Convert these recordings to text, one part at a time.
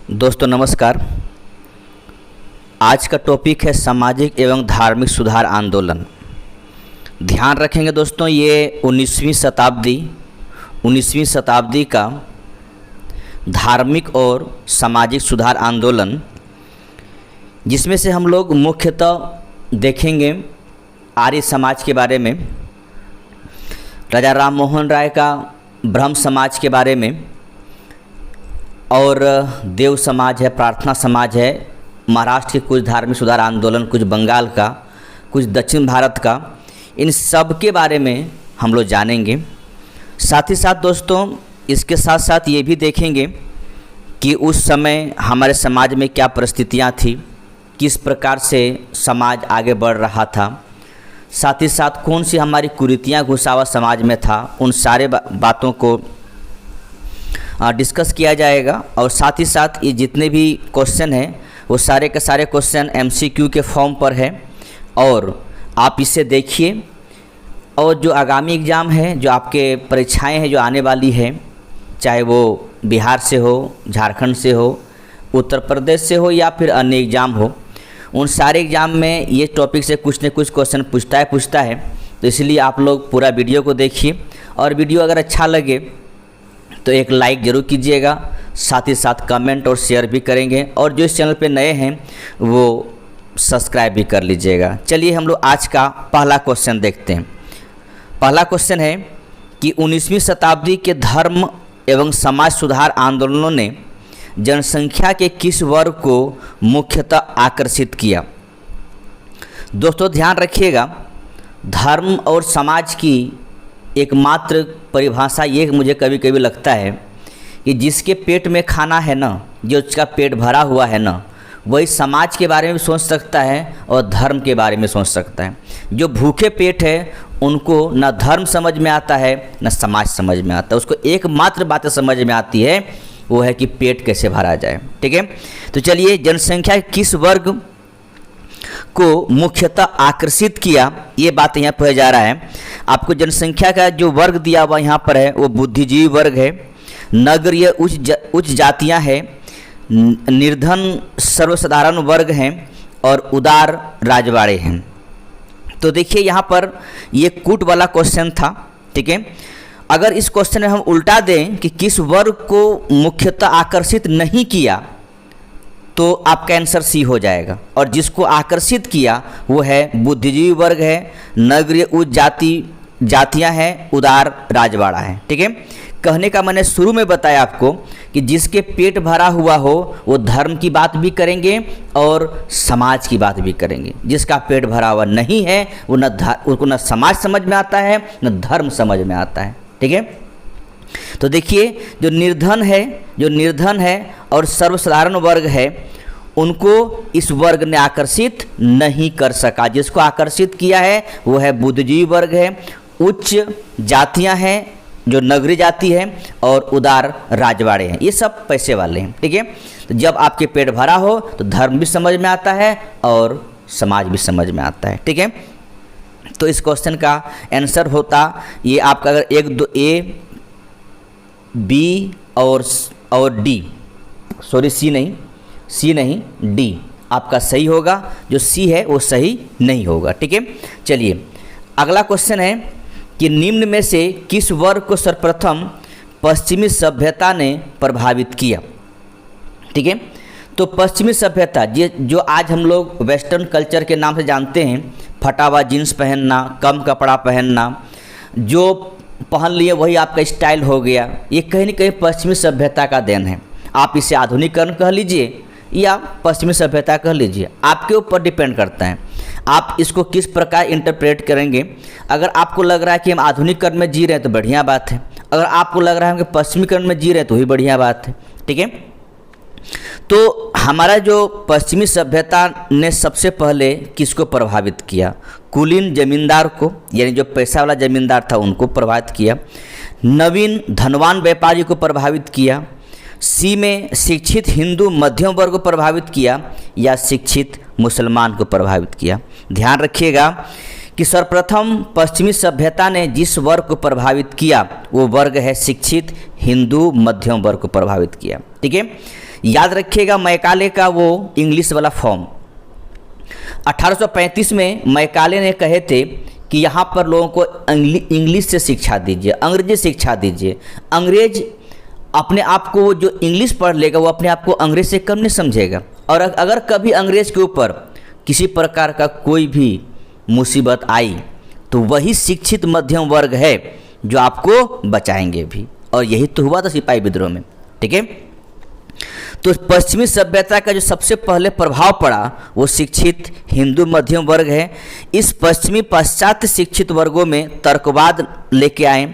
दोस्तों नमस्कार। आज का टॉपिक है सामाजिक एवं धार्मिक सुधार आंदोलन। ध्यान रखेंगे दोस्तों, ये 19वीं शताब्दी का धार्मिक और सामाजिक सुधार आंदोलन, जिसमें से हम लोग मुख्यतः देखेंगे आर्य समाज के बारे में, राजा राम मोहन राय का ब्रह्म समाज के बारे में, और देव समाज है, प्रार्थना समाज है, महाराष्ट्र के कुछ धार्मिक सुधार आंदोलन, कुछ बंगाल का, कुछ दक्षिण भारत का, इन सब के बारे में हम लोग जानेंगे। साथ ही साथ दोस्तों इसके साथ साथ ये भी देखेंगे कि उस समय हमारे समाज में क्या परिस्थितियाँ थी, किस प्रकार से समाज आगे बढ़ रहा था, साथ ही साथ कौन सी हमारी कुरीतियाँ घुसा हुआ समाज में था, उन सारे बातों को डिस्कस किया जाएगा। और साथ ही साथ ये जितने भी क्वेश्चन हैं वो सारे के सारे क्वेश्चन MCQ के फॉर्म पर है, और आप इसे देखिए। और जो आगामी एग्ज़ाम है, जो आपके परीक्षाएं हैं जो आने वाली है, चाहे वो बिहार से हो, झारखंड से हो, उत्तर प्रदेश से हो या फिर अन्य एग्ज़ाम हो, उन सारे एग्ज़ाम में ये टॉपिक से कुछ न कुछ क्वेश्चन पूछता है। तो इसलिए आप लोग पूरा वीडियो को देखिए, और वीडियो अगर अच्छा लगे तो एक लाइक ज़रूर कीजिएगा, साथ ही साथ कमेंट और शेयर भी करेंगे, और जो इस चैनल पे नए हैं वो सब्सक्राइब भी कर लीजिएगा। चलिए हम लोग आज का पहला क्वेश्चन देखते हैं। पहला क्वेश्चन है कि 19वीं शताब्दी के धर्म एवं समाज सुधार आंदोलनों ने जनसंख्या के किस वर्ग को मुख्यतः आकर्षित किया। दोस्तों ध्यान रखिएगा, धर्म और समाज की एकमात्र परिभाषा ये मुझे कभी कभी लगता है कि जिसके पेट में खाना है ना, जो उसका पेट भरा हुआ है ना, वही समाज के बारे में सोच सकता है और धर्म के बारे में सोच सकता है। जो भूखे पेट है उनको न धर्म समझ में आता है न समाज समझ में आता है, उसको एकमात्र बात समझ में आती है, वो है कि पेट कैसे भरा जाए। ठीक है, तो चलिए जनसंख्या किस वर्ग को मुख्यतः आकर्षित किया, ये बात यहाँ पर जा रहा है। आपको जनसंख्या का जो वर्ग दिया हुआ यहाँ पर है वो बुद्धिजीवी वर्ग है, नगरीय उच्च जातियाँ हैं, निर्धन सर्वसाधारण वर्ग हैं, और उदार राजवाड़े हैं। तो देखिए यहाँ पर ये कूट वाला क्वेश्चन था। ठीक है, अगर इस क्वेश्चन में हम उल्टा दें कि किस वर्ग को मुख्यतः आकर्षित नहीं किया, तो आपका आंसर सी हो जाएगा। और जिसको आकर्षित किया वो है बुद्धिजीवी वर्ग है, नगरीय उच्च जातियाँ हैं, उदार राजवाड़ा है। ठीक है, कहने का मैंने शुरू में बताया आपको कि जिसके पेट भरा हुआ हो वो धर्म की बात भी करेंगे और समाज की बात भी करेंगे। जिसका पेट भरा हुआ नहीं है वो उसको न समाज समझ में आता है न धर्म समझ में आता है। ठीक है, तो देखिए जो निर्धन है और सर्वसाधारण वर्ग है, उनको इस वर्ग ने आकर्षित नहीं कर सका। जिसको आकर्षित किया है वो है बुद्धिजीवी वर्ग है, उच्च जातियां हैं जो नगरी जाति है, और उदार राजवाड़े हैं, ये सब पैसे वाले हैं। ठीक है, तो जब आपके पेट भरा हो तो धर्म भी समझ में आता है और समाज भी समझ में आता है। ठीक है, तो इस क्वेश्चन का आंसर होता ये आपका, अगर एक दो ए बी और डी, सॉरी सी नहीं डी आपका सही होगा, जो सी है वो सही नहीं होगा। ठीक है, चलिए अगला क्वेश्चन है कि निम्न में से किस वर्ग को सर्वप्रथम पश्चिमी सभ्यता ने प्रभावित किया। ठीक है, तो पश्चिमी सभ्यता जो आज हम लोग वेस्टर्न कल्चर के नाम से जानते हैं, फटा हुआ जीन्स पहनना, कम कपड़ा पहनना, जो पहन लिए वही आपका स्टाइल हो गया, ये कहीं न कहीं पश्चिमी सभ्यता का देन है। आप इसे आधुनिकीकरण कह लीजिए या पश्चिमी सभ्यता कह लीजिए, आपके ऊपर डिपेंड करता है आप इसको किस प्रकार इंटरप्रेट करेंगे। अगर आपको लग रहा है कि हम आधुनिकीकरण में जी रहे हैं तो बढ़िया बात है, अगर आपको लग रहा है कि पश्चिमीकरण में जी रहे हैं तो भी बढ़िया बात है। ठीक है, तो हमारा जो पश्चिमी सभ्यता ने सबसे पहले किसको प्रभावित किया, कुलीन जमींदार को, यानी जो पैसा वाला जमींदार था उनको प्रभावित किया, नवीन धनवान व्यापारी को प्रभावित किया, सी में शिक्षित हिंदू मध्यम वर्ग को प्रभावित किया, या शिक्षित मुसलमान को प्रभावित किया। ध्यान रखिएगा कि सर्वप्रथम पश्चिमी सभ्यता ने जिस वर्ग को प्रभावित किया वो वर्ग है शिक्षित हिंदू मध्यम वर्ग को प्रभावित किया। ठीक है, याद रखिएगा मैकाले का वो इंग्लिश वाला फॉर्म 1835 में मैकाले ने कहे थे कि यहाँ पर लोगों को इंग्लिश से शिक्षा दीजिए, अंग्रेजी शिक्षा दीजिए। अंग्रेज अपने आप को जो इंग्लिश पढ़ लेगा वो अपने आप को अंग्रेज से कम नहीं समझेगा, और अगर कभी अंग्रेज के ऊपर किसी प्रकार का कोई भी मुसीबत आई तो वही शिक्षित मध्यम वर्ग है जो आपको बचाएंगे भी, और यही तो हुआ था सिपाही विद्रोह में। ठीक है, तो पश्चिमी सभ्यता का जो सबसे पहले प्रभाव पड़ा वो शिक्षित हिंदू मध्यम वर्ग है। इस पश्चिमी पाश्चात्य शिक्षित वर्गों में तर्कवाद लेके आए,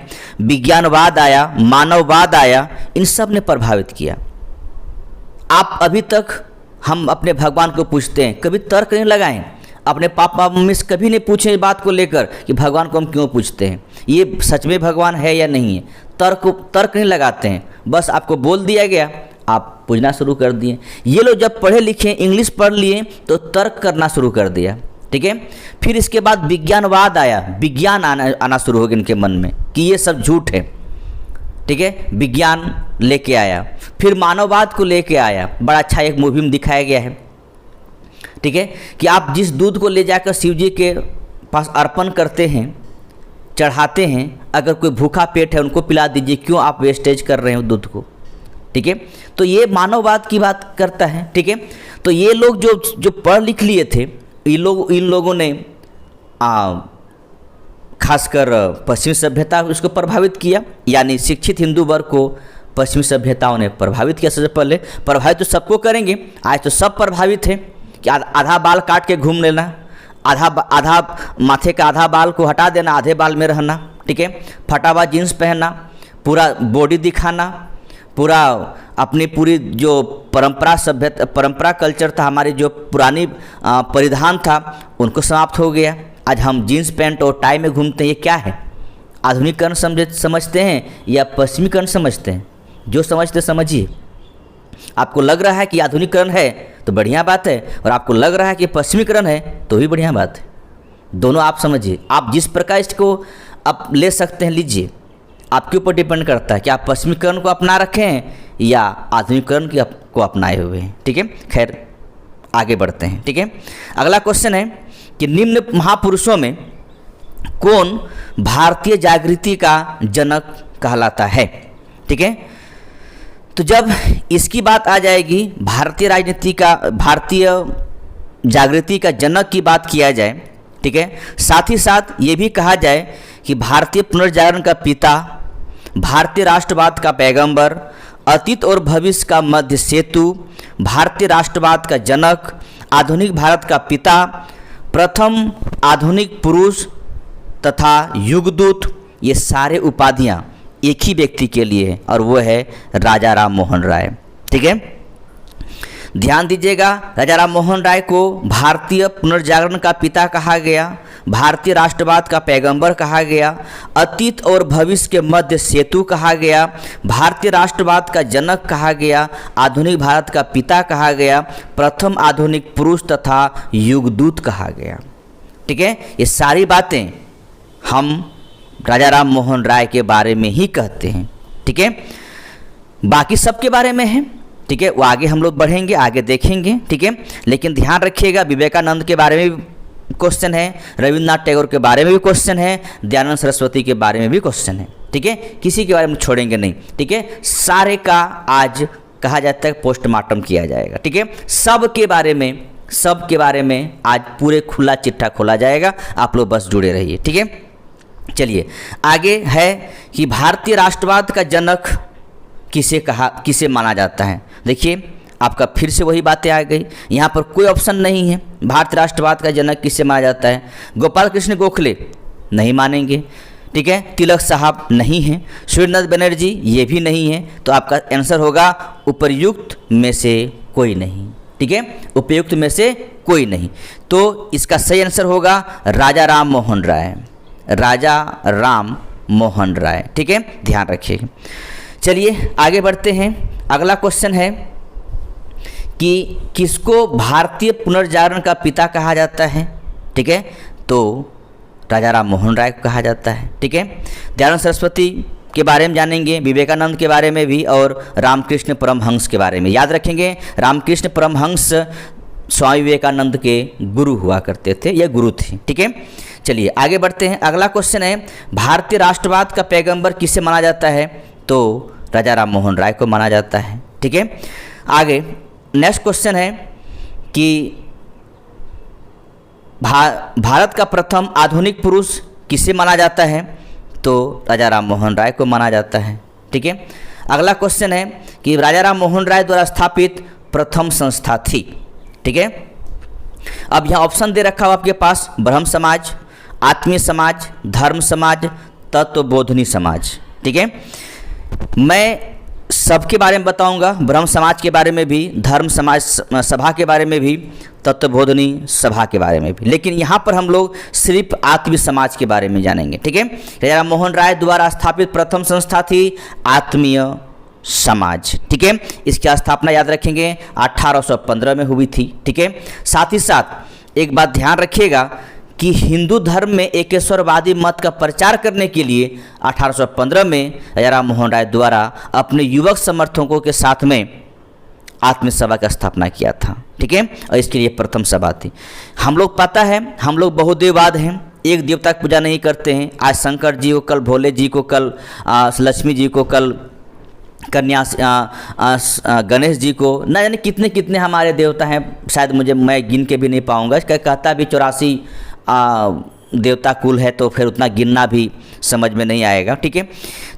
विज्ञानवाद आया, मानववाद आया, इन सब ने प्रभावित किया। आप अभी तक हम अपने भगवान को पूछते हैं, कभी तर्क नहीं लगाएं। अपने पापा मम्मी से कभी नहीं पूछें इस बात को लेकर कि भगवान को हम क्यों पूछते हैं, ये सच में भगवान है या नहीं है। तर्क नहीं लगाते हैं, बस आपको बोल दिया गया, आप पूछना शुरू कर दिए। ये लोग जब पढ़े लिखे इंग्लिश पढ़ लिए तो तर्क करना शुरू कर दिया। ठीक है, फिर इसके बाद विज्ञानवाद आया, विज्ञान आना शुरू हो गया इनके मन में कि ये सब झूठ है। ठीक है, विज्ञान लेके आया, फिर मानववाद को लेके आया। बड़ा अच्छा एक मूवी में दिखाया गया है, ठीक है, कि आप जिस दूध को ले जाकर शिव जी के पास अर्पण करते हैं, चढ़ाते हैं, अगर कोई भूखा पेट है उनको पिला दीजिए, क्यों आप वेस्टेज कर रहे हो दूध को। ठीक है, तो ये मानववाद की बात करता है। ठीक है, तो ये लोग जो पढ़ लिख लिए थे, इन लोगों ने खासकर पश्चिमी सभ्यता उसको प्रभावित किया, यानी शिक्षित हिंदू वर्ग को पश्चिमी सभ्यताओं ने प्रभावित किया। सबसे पहले प्रभावित तो सबको करेंगे, आज तो सब प्रभावित है कि आधा बाल काट के घूम लेना, आधा माथे का आधा बाल को हटा देना, आधे बाल में रहना। ठीक है, फटा हुआ जीन्स पहनना, पूरा बॉडी दिखाना, पूरा अपनी पूरी जो परंपरा कल्चर था, हमारी जो पुरानी परिधान था उनको समाप्त हो गया। आज हम जीन्स पैंट और टाई में घूमते हैं। ये क्या है? आधुनिकीकरण समझते हैं या पश्चिमीकरण समझते हैं? जो समझते समझिए। आपको लग रहा है कि आधुनिकीकरण है तो बढ़िया बात है, और आपको लग रहा है कि पश्चिमीकरण है तो भी बढ़िया बात है। दोनों आप समझिए, आप जिस प्रकार इसको आप ले सकते हैं लीजिए, आपके ऊपर डिपेंड करता है कि आप पश्चिमीकरण को अपना रखे हैं या आधुनिकीकरण को अपनाए हुए हैं। ठीक है, खैर आगे बढ़ते हैं। ठीक है, अगला क्वेश्चन है कि निम्न महापुरुषों में कौन भारतीय जागृति का जनक कहलाता है? ठीक है, तो जब इसकी बात आ जाएगी, भारतीय जागृति का जनक की बात किया जाए, ठीक है, साथ ही साथ ये भी कहा जाए कि भारतीय पुनर्जागरण का पिता, भारतीय राष्ट्रवाद का पैगंबर, अतीत और भविष्य का मध्य सेतु, भारतीय राष्ट्रवाद का जनक, आधुनिक भारत का पिता, प्रथम आधुनिक पुरुष तथा युगदूत, ये सारे उपाधियां एक ही व्यक्ति के लिए है और वो है राजा राम मोहन राय। ठीक है, ध्यान दीजिएगा, राजा राम मोहन राय को भारतीय पुनर्जागरण का पिता कहा गया, भारतीय राष्ट्रवाद का पैगंबर कहा गया, अतीत और भविष्य के मध्य सेतु कहा गया, भारतीय राष्ट्रवाद का जनक कहा गया, आधुनिक भारत का पिता कहा गया, प्रथम आधुनिक पुरुष तथा युगदूत कहा गया। ठीक है, ये सारी बातें हम राजा राम मोहन राय के बारे में ही कहते हैं। ठीक है, बाकी सबके बारे में है। ठीक है, वो आगे हम लोग बढ़ेंगे, आगे देखेंगे। ठीक है, लेकिन ध्यान रखिएगा, विवेकानंद के बारे में भी क्वेश्चन है, रविन्द्रनाथ टैगोर के बारे में भी क्वेश्चन है, दयानंद सरस्वती के बारे में भी क्वेश्चन है। ठीक है, किसी के बारे में छोड़ेंगे नहीं। ठीक है, सारे का आज कहा जाता है पोस्टमार्टम किया जाएगा। ठीक है, सब के बारे में आज पूरे खुला चिट्ठा खोला जाएगा, आप लोग बस जुड़े रहिए। ठीक है, चलिए आगे है कि भारतीय राष्ट्रवाद का जनक किसे माना जाता है। देखिए, आपका फिर से वही बातें आ गई, यहाँ पर कोई ऑप्शन नहीं है। भारतीय राष्ट्रवाद का जनक किसे माना जाता है? गोपाल कृष्ण गोखले नहीं मानेंगे। ठीक है, तिलक साहब नहीं हैं, सूर्यनाथ बनर्जी ये भी नहीं है, तो आपका आंसर होगा उपर्युक्त में से कोई नहीं। ठीक है, उपयुक्त में से कोई नहीं, तो इसका सही आंसर होगा राजा राम मोहन राय, राजा राम मोहन राय। ठीक है, ध्यान रखिएगा। चलिए आगे बढ़ते हैं। अगला क्वेश्चन है कि किसको भारतीय पुनर्जागरण का पिता कहा जाता है? ठीक है, तो राजा राम मोहन राय को कहा जाता है। ठीक है, दयानंद सरस्वती के बारे में जानेंगे, विवेकानंद के बारे में भी और रामकृष्ण परमहंस के बारे में। याद रखेंगे रामकृष्ण परमहंस स्वामी विवेकानंद के गुरु हुआ करते थे, यह गुरु थे। ठीक है, चलिए आगे बढ़ते हैं। अगला क्वेश्चन है भारतीय राष्ट्रवाद का पैगंबर किसे माना जाता है? तो राजा राम मोहन राय को माना जाता है। ठीक है, आगे नेक्स्ट क्वेश्चन है कि भारत का प्रथम आधुनिक पुरुष किसे माना जाता है? तो राजा राम मोहन राय को माना जाता है। ठीक है, अगला क्वेश्चन है कि राजा राम मोहन राय द्वारा स्थापित प्रथम संस्था थी। ठीक है, अब यहाँ ऑप्शन दे रखा हो आपके पास, ब्रह्म समाज, आत्मीय समाज, धर्म समाज, तत्वबोधनी समाज। ठीक है, मैं सबके बारे में बताऊंगा, ब्रह्म समाज के बारे में भी, धर्म समाज सभा के बारे में भी, तत्वबोधनी सभा के बारे में भी, लेकिन यहाँ पर हम लोग सिर्फ आत्मीय समाज के बारे में जानेंगे। ठीक है, राजा राम मोहन राय द्वारा स्थापित प्रथम संस्था थी आत्मीय समाज। ठीक है, इसकी स्थापना याद रखेंगे 1815 में हुई थी। ठीक है, साथ ही साथ एक बात ध्यान रखिएगा कि हिंदू धर्म में एकेश्वरवादी मत का प्रचार करने के लिए 1815 में राजा राम मोहन राय द्वारा अपने युवक समर्थकों के साथ में आत्मीय सभा का स्थापना किया था। ठीक है, और इसके लिए प्रथम सभा थी। हम लोग पता है हम लोग बहुदेववाद हैं, एक देवता की पूजा नहीं करते हैं। आज शंकर जी को, कल भोले जी को, कल लक्ष्मी जी को, कल कन्या गणेश जी को, न जाने कितने कितने हमारे देवता हैं, शायद मैं गिन के भी नहीं पाऊंगा। इसका कहता भी 84 देवता कुल है, तो फिर उतना गिनना भी समझ में नहीं आएगा। ठीक है,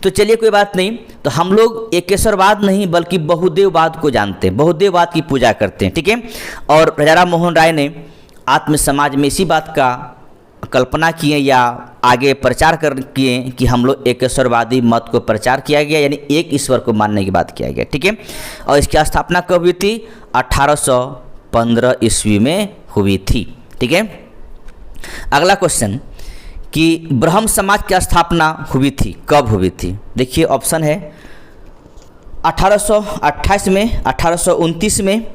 तो चलिए कोई बात नहीं। तो हम लोग एकेश्वरवाद नहीं बल्कि बहुदेववाद को जानते हैं, बहुदेववाद की पूजा करते हैं। ठीक है, और राजा राम मोहन राय ने आत्म समाज में इसी बात का कल्पना किए या आगे प्रचार कर किए कि हम लोग एकेश्वरवादी मत को प्रचार किया गया, यानी एक ईश्वर को मानने की बात किया गया। ठीक है, और इसकी स्थापना कब हुई थी? 1815 ईस्वी में हुई थी। ठीक है, अगला क्वेश्चन कि ब्रह्म समाज की स्थापना हुई थी, कब हुई थी? देखिए ऑप्शन है 1828 में, 1829 में,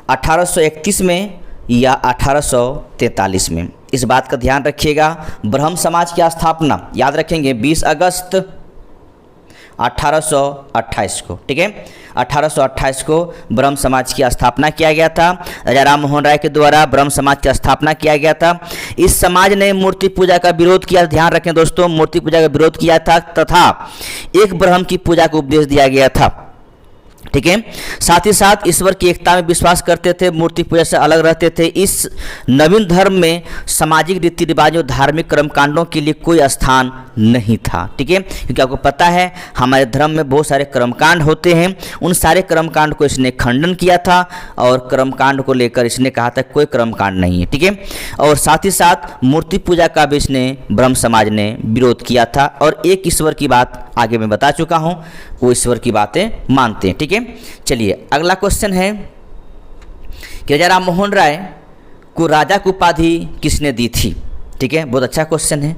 1831 में या 1843 में। इस बात का ध्यान रखिएगा। ब्रह्म समाज की स्थापना याद रखेंगे 20 अगस्त 1828 को। ठीक है, 1828 को ब्रह्म समाज की स्थापना किया गया था। राजा राम मोहन राय के द्वारा ब्रह्म समाज की स्थापना किया गया था। इस समाज ने मूर्ति पूजा का विरोध किया, ध्यान रखें दोस्तों, मूर्ति पूजा का विरोध किया था तथा एक ब्रह्म की पूजा को उपदेश दिया गया था। ठीक है, साथ ही साथ ईश्वर की एकता में विश्वास करते थे, मूर्ति पूजा से अलग रहते थे। इस नवीन धर्म में सामाजिक रीति रिवाजों, धार्मिक कर्मकांडों के लिए कोई स्थान नहीं था। ठीक है, क्योंकि आपको पता है हमारे धर्म में बहुत सारे कर्मकांड होते हैं, उन सारे कर्मकांड को इसने खंडन किया था और कर्मकांड को लेकर इसने कहा था कोई कर्मकांड नहीं है। ठीक है, और साथ ही साथ मूर्ति पूजा का भी इसने ब्रह्म समाज ने विरोध किया था और एक ईश्वर की बात आगे मैं बता चुका हूं, वो ईश्वर की बातें मानते हैं। ठीक है, चलिए अगला क्वेश्चन है कि राजा राम मोहन राय को राजा की उपाधि किसने दी थी? ठीक है, बहुत अच्छा क्वेश्चन है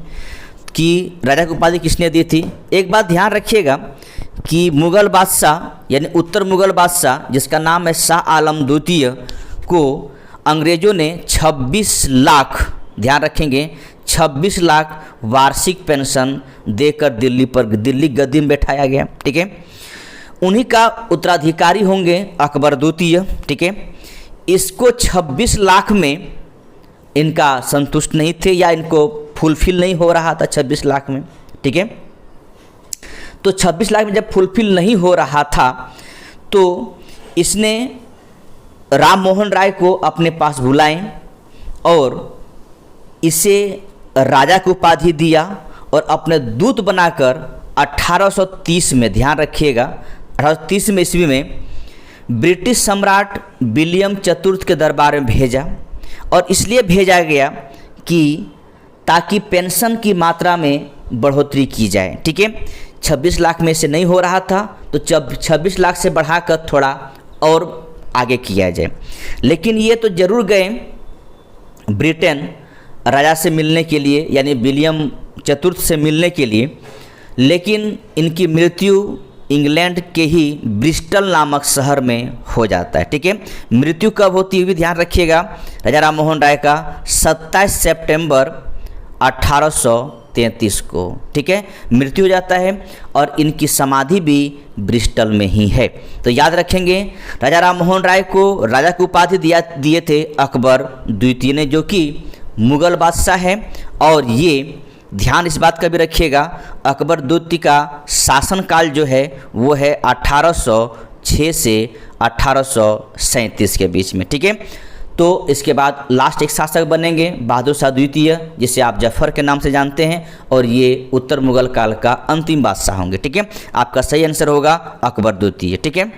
कि राजा की उपाधि किसने दी थी। एक बात ध्यान रखिएगा कि मुगल बादशाह यानी उत्तर मुगल बादशाह जिसका नाम है शाह आलम द्वितीय को अंग्रेजों ने 26 लाख, ध्यान रखेंगे 26 लाख वार्षिक पेंशन देकर दिल्ली गद्दी में बैठाया गया। ठीक है, उन्हीं का उत्तराधिकारी होंगे अकबर द्वितीय। ठीक है, इसको 26 लाख में इनका संतुष्ट नहीं थे या इनको फुलफिल नहीं हो रहा था 26 लाख में। ठीक है, तो 26 लाख में जब फुलफिल नहीं हो रहा था तो इसने राम मोहन राय को अपने पास बुलाएं और इसे राजा की उपाधि दिया और अपने दूत बनाकर 1830 में, ध्यान रखिएगा 1830 में ईस्वी में ब्रिटिश सम्राट विलियम चतुर्थ के दरबार में भेजा। और इसलिए भेजा गया कि ताकि पेंशन की मात्रा में बढ़ोतरी की जाए। ठीक है, 26 लाख में से नहीं हो रहा था तो 26 लाख से बढ़ाकर थोड़ा और आगे किया जाए। लेकिन ये तो जरूर गए ब्रिटेन राजा से मिलने के लिए, यानी विलियम चतुर्थ से मिलने के लिए, लेकिन इनकी मृत्यु इंग्लैंड के ही ब्रिस्टल नामक शहर में हो जाता है। ठीक है, मृत्यु कब होती हुई ध्यान रखिएगा, राजा राम मोहन राय का 27 सितंबर 1833 को, ठीक है, मृत्यु हो जाता है। और इनकी समाधि भी ब्रिस्टल में ही है। तो याद रखेंगे, राजा राम मोहन राय को राजा की उपाधि दिए थे अकबर द्वितीय ने, जो कि मुगल बादशाह है। और ये ध्यान इस बात का भी रखिएगा, अकबर द्वितीय का शासनकाल जो है वो है 1806 से 1837 के बीच में, ठीक है। तो इसके बाद लास्ट एक शासक बनेंगे बहादुर शाह द्वितीय, जिसे आप जफर के नाम से जानते हैं, और ये उत्तर मुगल काल का अंतिम बादशाह होंगे, ठीक है। आपका सही आंसर होगा अकबर द्वितीय, ठीक है।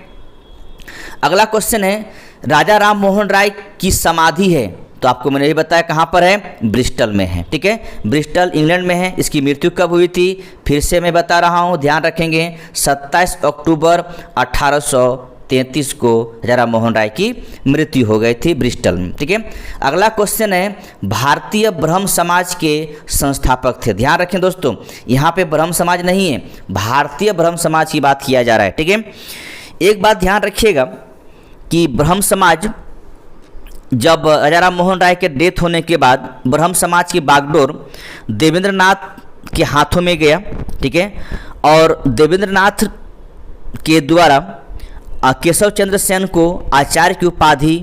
अगला क्वेश्चन है, राजा राम मोहन राय की समाधि है, तो आपको मैंने ये बताया कहाँ पर है, ब्रिस्टल में है, ठीक है। ब्रिस्टल इंग्लैंड में है। इसकी मृत्यु कब हुई थी, फिर से मैं बता रहा हूँ, ध्यान रखेंगे, 27 अक्टूबर 1833 को राजा राम मोहन राय की मृत्यु हो गई थी ब्रिस्टल में, ठीक है। अगला क्वेश्चन है, भारतीय ब्रह्म समाज के संस्थापक थे। ध्यान रखें दोस्तों, यहाँ पे ब्रह्म समाज नहीं है, भारतीय ब्रह्म समाज की बात किया जा रहा है, ठीक है। एक बात ध्यान रखिएगा कि ब्रह्म समाज, जब राजा राम मोहन राय के डेथ होने के बाद ब्रह्म समाज की बागडोर देवेंद्र नाथ के हाथों में गया, ठीक है। और देवेंद्र नाथ के द्वारा केशव चंद्र सेन को आचार्य की उपाधि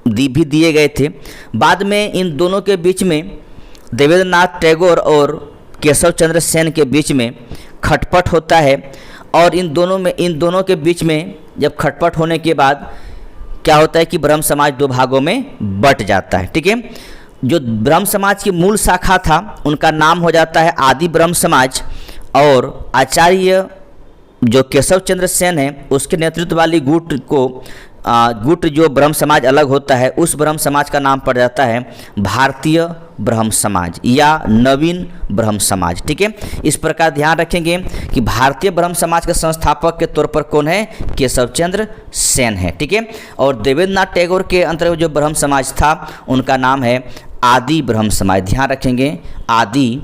भी दिए गए थे। बाद में इन दोनों के बीच में, देवेंद्र नाथ टैगोर और केशव चंद्र सेन के बीच में खटपट होता है। और इन दोनों के बीच में जब खटपट होने के बाद क्या होता है कि ब्रह्म समाज दो भागों में बट जाता है, ठीक है। जो ब्रह्म समाज की मूल शाखा था उनका नाम हो जाता है आदि ब्रह्म समाज, और आचार्य जो केशव चंद्र सेन है उसके नेतृत्व वाली गुट जो ब्रह्म समाज अलग होता है, उस ब्रह्म समाज का नाम पड़ जाता है भारतीय ब्रह्म समाज या नवीन ब्रह्म समाज, ठीक है। इस प्रकार ध्यान रखेंगे कि भारतीय ब्रह्म समाज के संस्थापक के तौर पर कौन है, केशव चंद्र सेन है, ठीक है। और देवेंद्र नाथ टैगोर के अंतर्गत जो ब्रह्म समाज था उनका नाम है आदि ब्रह्म समाज। ध्यान रखेंगे, आदि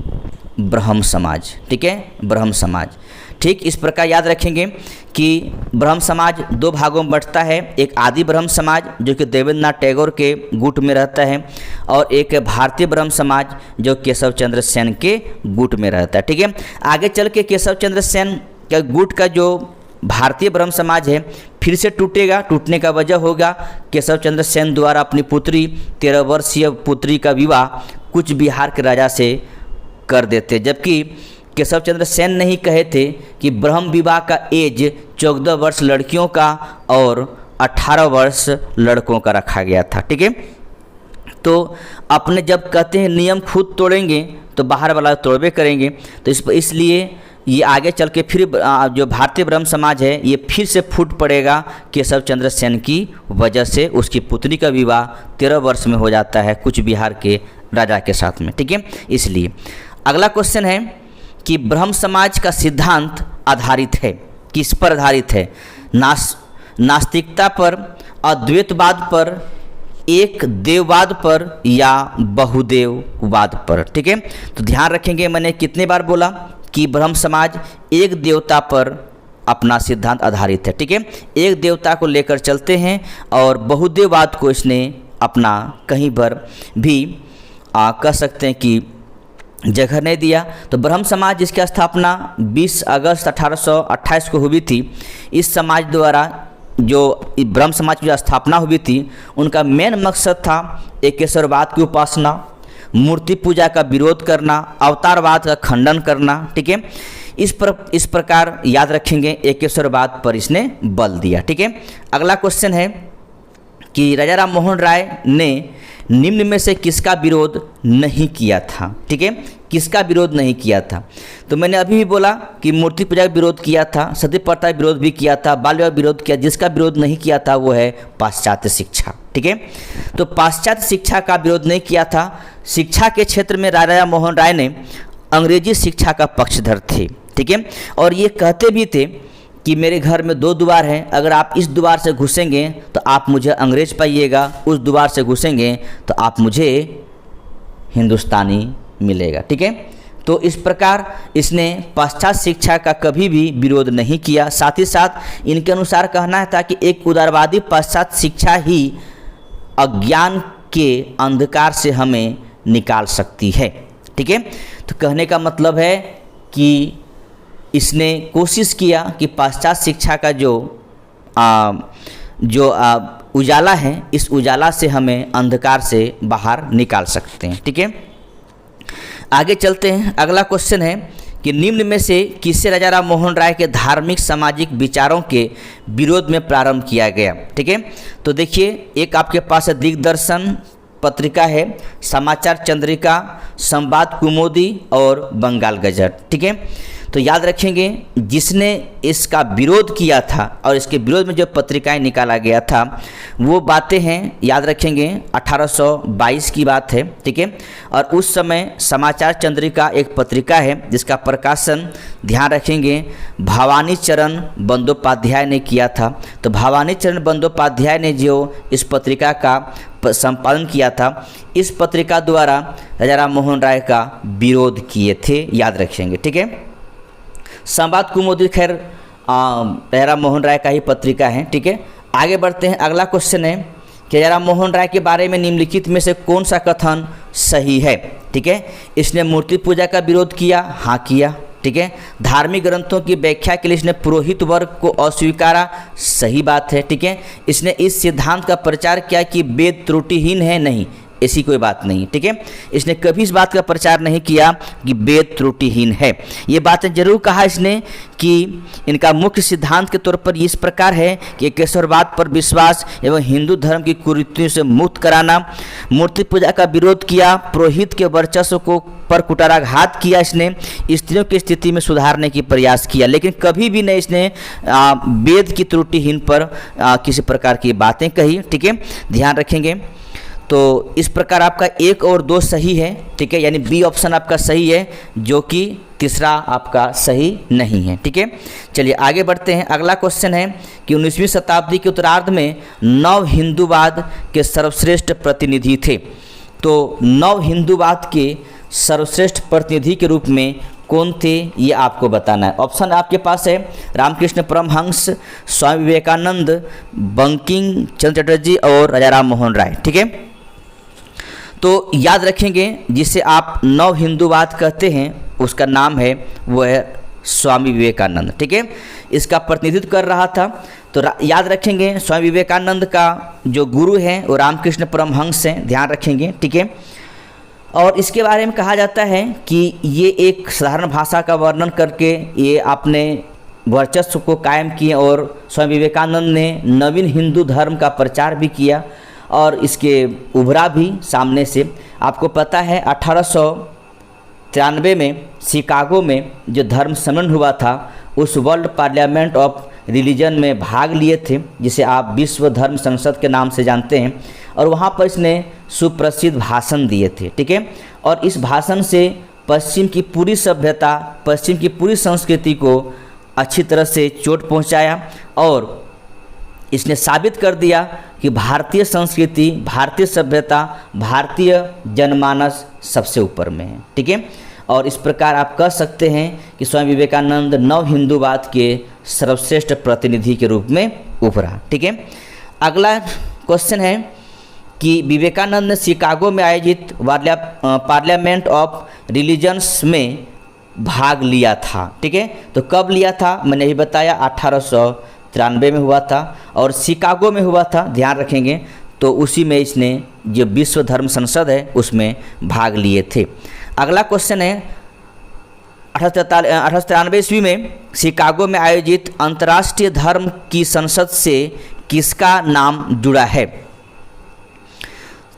ब्रह्म समाज, ठीक है, ब्रह्म समाज, ठीक। इस प्रकार याद रखेंगे कि ब्रह्म समाज दो भागों में बंटता है, एक आदि ब्रह्म समाज जो कि देवेंद्र नाथ टैगोर के गुट में रहता है, और एक भारतीय ब्रह्म समाज जो केशव चंद्र सेन के गुट में रहता है, ठीक है। आगे चल के केशव चंद्र सेन के गुट का जो भारतीय ब्रह्म समाज है फिर से टूटेगा। टूटने का वजह होगा केशव चंद्र सेन द्वारा अपनी पुत्री 13 वर्षीय पुत्री का विवाह कूच बिहार के राजा से कर देते, जबकि केशव चंद्र सेन ने ही कहे थे कि ब्रह्म विवाह का एज 14 वर्ष लड़कियों का और 18 वर्ष लड़कों का रखा गया था, ठीक है। तो अपने जब कहते हैं नियम खुद तोड़ेंगे तो बाहर वाला तोड़बे करेंगे, तो इसलिए ये आगे चल के फिर जो भारतीय ब्रह्म समाज है ये फिर से फूट पड़ेगा केशव चंद्र सेन की वजह से। उसकी पुत्री का विवाह 13 वर्ष में हो जाता है कूच बिहार के राजा के साथ में, ठीक है। इसलिए अगला क्वेश्चन है कि ब्रह्म समाज का सिद्धांत आधारित है, किस पर आधारित है, नास्तिकता पर, अद्वैतवाद पर, एक देववाद पर या बहुदेववाद पर, ठीक है। तो ध्यान रखेंगे, मैंने कितने बार बोला कि ब्रह्म समाज एक देवता पर अपना सिद्धांत आधारित है, ठीक है। एक देवता को लेकर चलते हैं और बहुदेववाद को इसने अपना कहीं पर भी कह सकते हैं कि जगह नहीं दिया। तो ब्रह्म समाज जिसकी स्थापना 20 अगस्त 1828 को हुई थी, इस समाज द्वारा जो ब्रह्म समाज की जो स्थापना हुई थी उनका मेन मकसद था एकेश्वरवाद की उपासना, मूर्ति पूजा का विरोध करना, अवतारवाद का खंडन करना, ठीक है। इस प्रकार याद रखेंगे एकेश्वरवाद पर इसने बल दिया, ठीक है। अगला क्वेश्चन है कि राजा राम मोहन राय ने निम्न में से किसका विरोध नहीं किया था, ठीक है, किसका विरोध नहीं किया था। तो मैंने अभी भी बोला कि मूर्ति पूजा का विरोध किया था, सती प्रथा विरोध भी किया था, बाल विवाह विरोध किया। जिसका विरोध नहीं किया था वो है पाश्चात्य शिक्षा, ठीक है। तो पाश्चात्य शिक्षा का विरोध नहीं किया था। शिक्षा के क्षेत्र में राजा मोहन राय ने अंग्रेजी शिक्षा का पक्षधर थे, ठीक है। और ये कहते भी थे कि मेरे घर में 2 द्वार हैं, अगर आप इस द्वार से घुसेंगे तो आप मुझे अंग्रेज पाइएगा, उस द्वार से घुसेंगे तो आप मुझे हिंदुस्तानी मिलेगा, ठीक है। तो इस प्रकार इसने पाश्चात्य शिक्षा का कभी भी विरोध नहीं किया। साथ ही साथ इनके अनुसार कहना था कि एक उदारवादी पाश्चात्य शिक्षा ही अज्ञान के अंधकार से हमें निकाल सकती है, ठीक है। तो कहने का मतलब है कि इसने कोशिश किया कि पाश्चात्य शिक्षा का जो उजाला है, इस उजाला से हमें अंधकार से बाहर निकाल सकते हैं। ठीक है, आगे चलते हैं। अगला क्वेश्चन है कि निम्न में से किसे राजा राम मोहन राय के धार्मिक सामाजिक विचारों के विरोध में प्रारंभ किया गया। ठीक है, तो देखिए, एक आपके पास है दिग्दर्शन पत्रिका है, समाचार चंद्रिका, संवाद कुमुदी और बंगाल गजट। ठीक है, तो याद रखेंगे जिसने इसका विरोध किया था और इसके विरोध में जो पत्रिकाएं निकाला गया था वो बातें हैं, याद रखेंगे 1822 की बात है। ठीक है, और उस समय समाचार चंद्रिका एक पत्रिका है जिसका प्रकाशन, ध्यान रखेंगे, भवानी चरण बंदोपाध्याय ने किया था। तो भवानी चरण बंदोपाध्याय ने जो इस पत्रिका का संपादन किया था, इस पत्रिका द्वारा राजा राम मोहन राय का विरोध किए थे, याद रखेंगे। ठीक है, संवाद कुमुदी खैर राजा राम मोहन राय का ही पत्रिका है। ठीक है, आगे बढ़ते हैं। अगला क्वेश्चन है कि राजा राम मोहन राय के बारे में निम्नलिखित में से कौन सा कथन सही है। ठीक है, इसने मूर्ति पूजा का विरोध किया, हाँ किया। ठीक है, धार्मिक ग्रंथों की व्याख्या के लिए इसने पुरोहित वर्ग को अस्वीकारा, सही बात है। ठीक है, इसने इस सिद्धांत का प्रचार किया कि वेद त्रुटिहीन है, नहीं, ऐसी कोई बात नहीं। ठीक है, इसने कभी इस बात का प्रचार नहीं किया कि वेद त्रुटिहीन है। ये बातें जरूर कहा इसने कि इनका मुख्य सिद्धांत के तौर पर इस प्रकार है कि केशववाद पर विश्वास एवं हिंदू धर्म की कुरीतियों से मुक्त कराना, मूर्ति पूजा का विरोध किया, पुरोहित के वर्चस्व को पर कुटाराघात किया, इसने स्त्रियों की स्थिति में सुधारने की प्रयास किया, लेकिन कभी भी नहीं इसने वेद की त्रुटिहीन पर किसी प्रकार की बातें कही। ठीक है, ध्यान रखेंगे। तो इस प्रकार आपका 1 और 2 सही है। ठीक है, यानी बी ऑप्शन आपका सही है, जो कि तीसरा आपका सही नहीं है। ठीक है, चलिए आगे बढ़ते हैं। अगला क्वेश्चन है कि 19वीं शताब्दी के उत्तरार्ध में नव हिंदूवाद के सर्वश्रेष्ठ प्रतिनिधि थे। तो नव हिंदूवाद के सर्वश्रेष्ठ प्रतिनिधि के रूप में कौन थे, ये आपको बताना है। ऑप्शन आपके पास है रामकृष्ण परमहंस, स्वामी विवेकानंद, बंकिम चंद्र चटर्जी और राजा राम मोहन राय। ठीक है, तो याद रखेंगे जिसे आप नव हिंदूवाद कहते हैं उसका नाम है, वो है स्वामी विवेकानंद। ठीक है, इसका प्रतिनिधित्व कर रहा था। तो याद रखेंगे स्वामी विवेकानंद का जो गुरु हैं वो रामकृष्ण परमहंस हैं, ध्यान रखेंगे। ठीक है, और इसके बारे में कहा जाता है कि ये एक साधारण भाषा का वर्णन करके ये अपने वर्चस्व को कायम किए और स्वामी विवेकानंद ने नवीन हिंदू धर्म का प्रचार भी किया और इसके उभरा भी सामने से। आपको पता है 1893 में शिकागो में जो धर्म सम्मेलन हुआ था, उस वर्ल्ड पार्लियामेंट ऑफ रिलीजन में भाग लिए थे, जिसे आप विश्व धर्म संसद के नाम से जानते हैं, और वहाँ पर इसने सुप्रसिद्ध भाषण दिए थे। ठीक है, और इस भाषण से पश्चिम की पूरी सभ्यता, पश्चिम की पूरी संस्कृति को अच्छी तरह से चोट पहुँचाया और इसने साबित कर दिया कि भारतीय संस्कृति, भारतीय सभ्यता, भारतीय जनमानस सबसे ऊपर में है। ठीक है, और इस प्रकार आप कह सकते हैं कि स्वामी विवेकानंद नव हिंदूवाद के सर्वश्रेष्ठ प्रतिनिधि के रूप में उभरा। ठीक है, अगला क्वेश्चन है कि विवेकानंद ने शिकागो में आयोजित पार्लियामेंट ऑफ रिलीजन्स में भाग लिया था। ठीक है, तो कब लिया था, मैंने ये बताया 1893 में हुआ था और शिकागो में हुआ था, ध्यान रखेंगे। तो उसी में इसने जो विश्व धर्म संसद है उसमें भाग लिए थे। अगला क्वेश्चन है 1893 ईस्वी में शिकागो में आयोजित अंतर्राष्ट्रीय धर्म की संसद से किसका नाम जुड़ा है।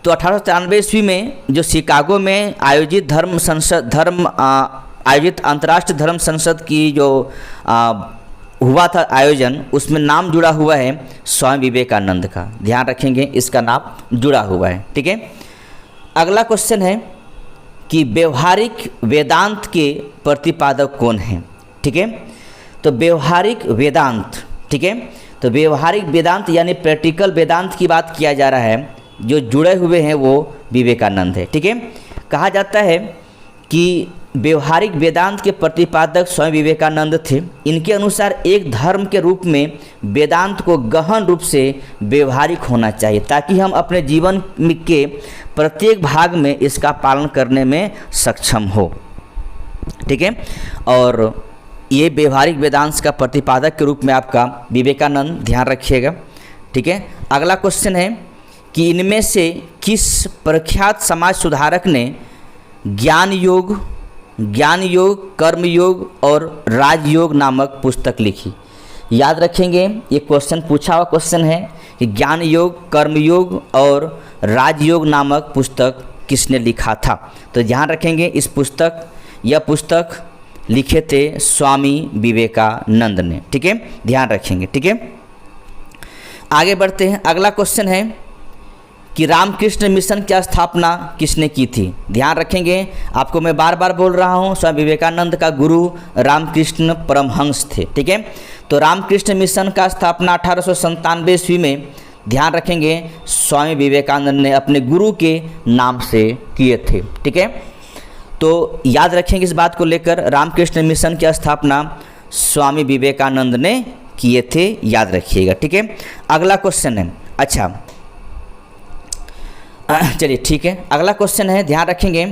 तो 1893 ईस्वी में जो शिकागो में आयोजित आयोजित अंतर्राष्ट्रीय धर्म संसद की जो हुआ था आयोजन, उसमें नाम जुड़ा हुआ है स्वामी विवेकानंद का, ध्यान रखेंगे इसका नाम जुड़ा हुआ है। ठीक है, अगला क्वेश्चन है कि व्यवहारिक वेदांत के प्रतिपादक कौन हैं। ठीक है, तो व्यवहारिक वेदांत, ठीक है, तो व्यवहारिक वेदांत यानी प्रैक्टिकल वेदांत की बात किया जा रहा है, जो जुड़े हुए हैं वो विवेकानंद है। ठीक है, कहा जाता है कि व्यवहारिक वेदांत के प्रतिपादक स्वामी विवेकानंद थे। इनके अनुसार एक धर्म के रूप में वेदांत को गहन रूप से व्यवहारिक होना चाहिए ताकि हम अपने जीवन के प्रत्येक भाग में इसका पालन करने में सक्षम हो। ठीक है, और ये व्यवहारिक वेदांत का प्रतिपादक के रूप में आपका विवेकानंद, ध्यान रखिएगा। ठीक है, अगला क्वेश्चन है कि इनमें से किस प्रख्यात समाज सुधारक ने ज्ञान योग, कर्मयोग और राजयोग नामक पुस्तक लिखी। याद रखेंगे, ये क्वेश्चन पूछा हुआ क्वेश्चन है कि ज्ञान योग, कर्मयोग और राजयोग नामक पुस्तक किसने लिखा था। तो ध्यान रखेंगे, यह पुस्तक लिखे थे स्वामी विवेकानंद ने। ठीक है, ध्यान रखेंगे। ठीक है, आगे बढ़ते हैं। अगला क्वेश्चन है कि रामकृष्ण मिशन की स्थापना किसने की थी। ध्यान रखेंगे, आपको मैं बार बार बोल रहा हूँ, स्वामी विवेकानंद का गुरु रामकृष्ण परमहंस थे। ठीक है, तो रामकृष्ण मिशन का स्थापना 1897 ईस्वी में, ध्यान रखेंगे, स्वामी विवेकानंद ने अपने गुरु के नाम से किए थे। ठीक है, तो याद रखेंगे इस बात को लेकर, रामकृष्ण मिशन की स्थापना स्वामी विवेकानंद ने किए थे, याद रखिएगा। ठीक है, अगला क्वेश्चन है, अच्छा चलिए ठीक है, अगला क्वेश्चन है, ध्यान रखेंगे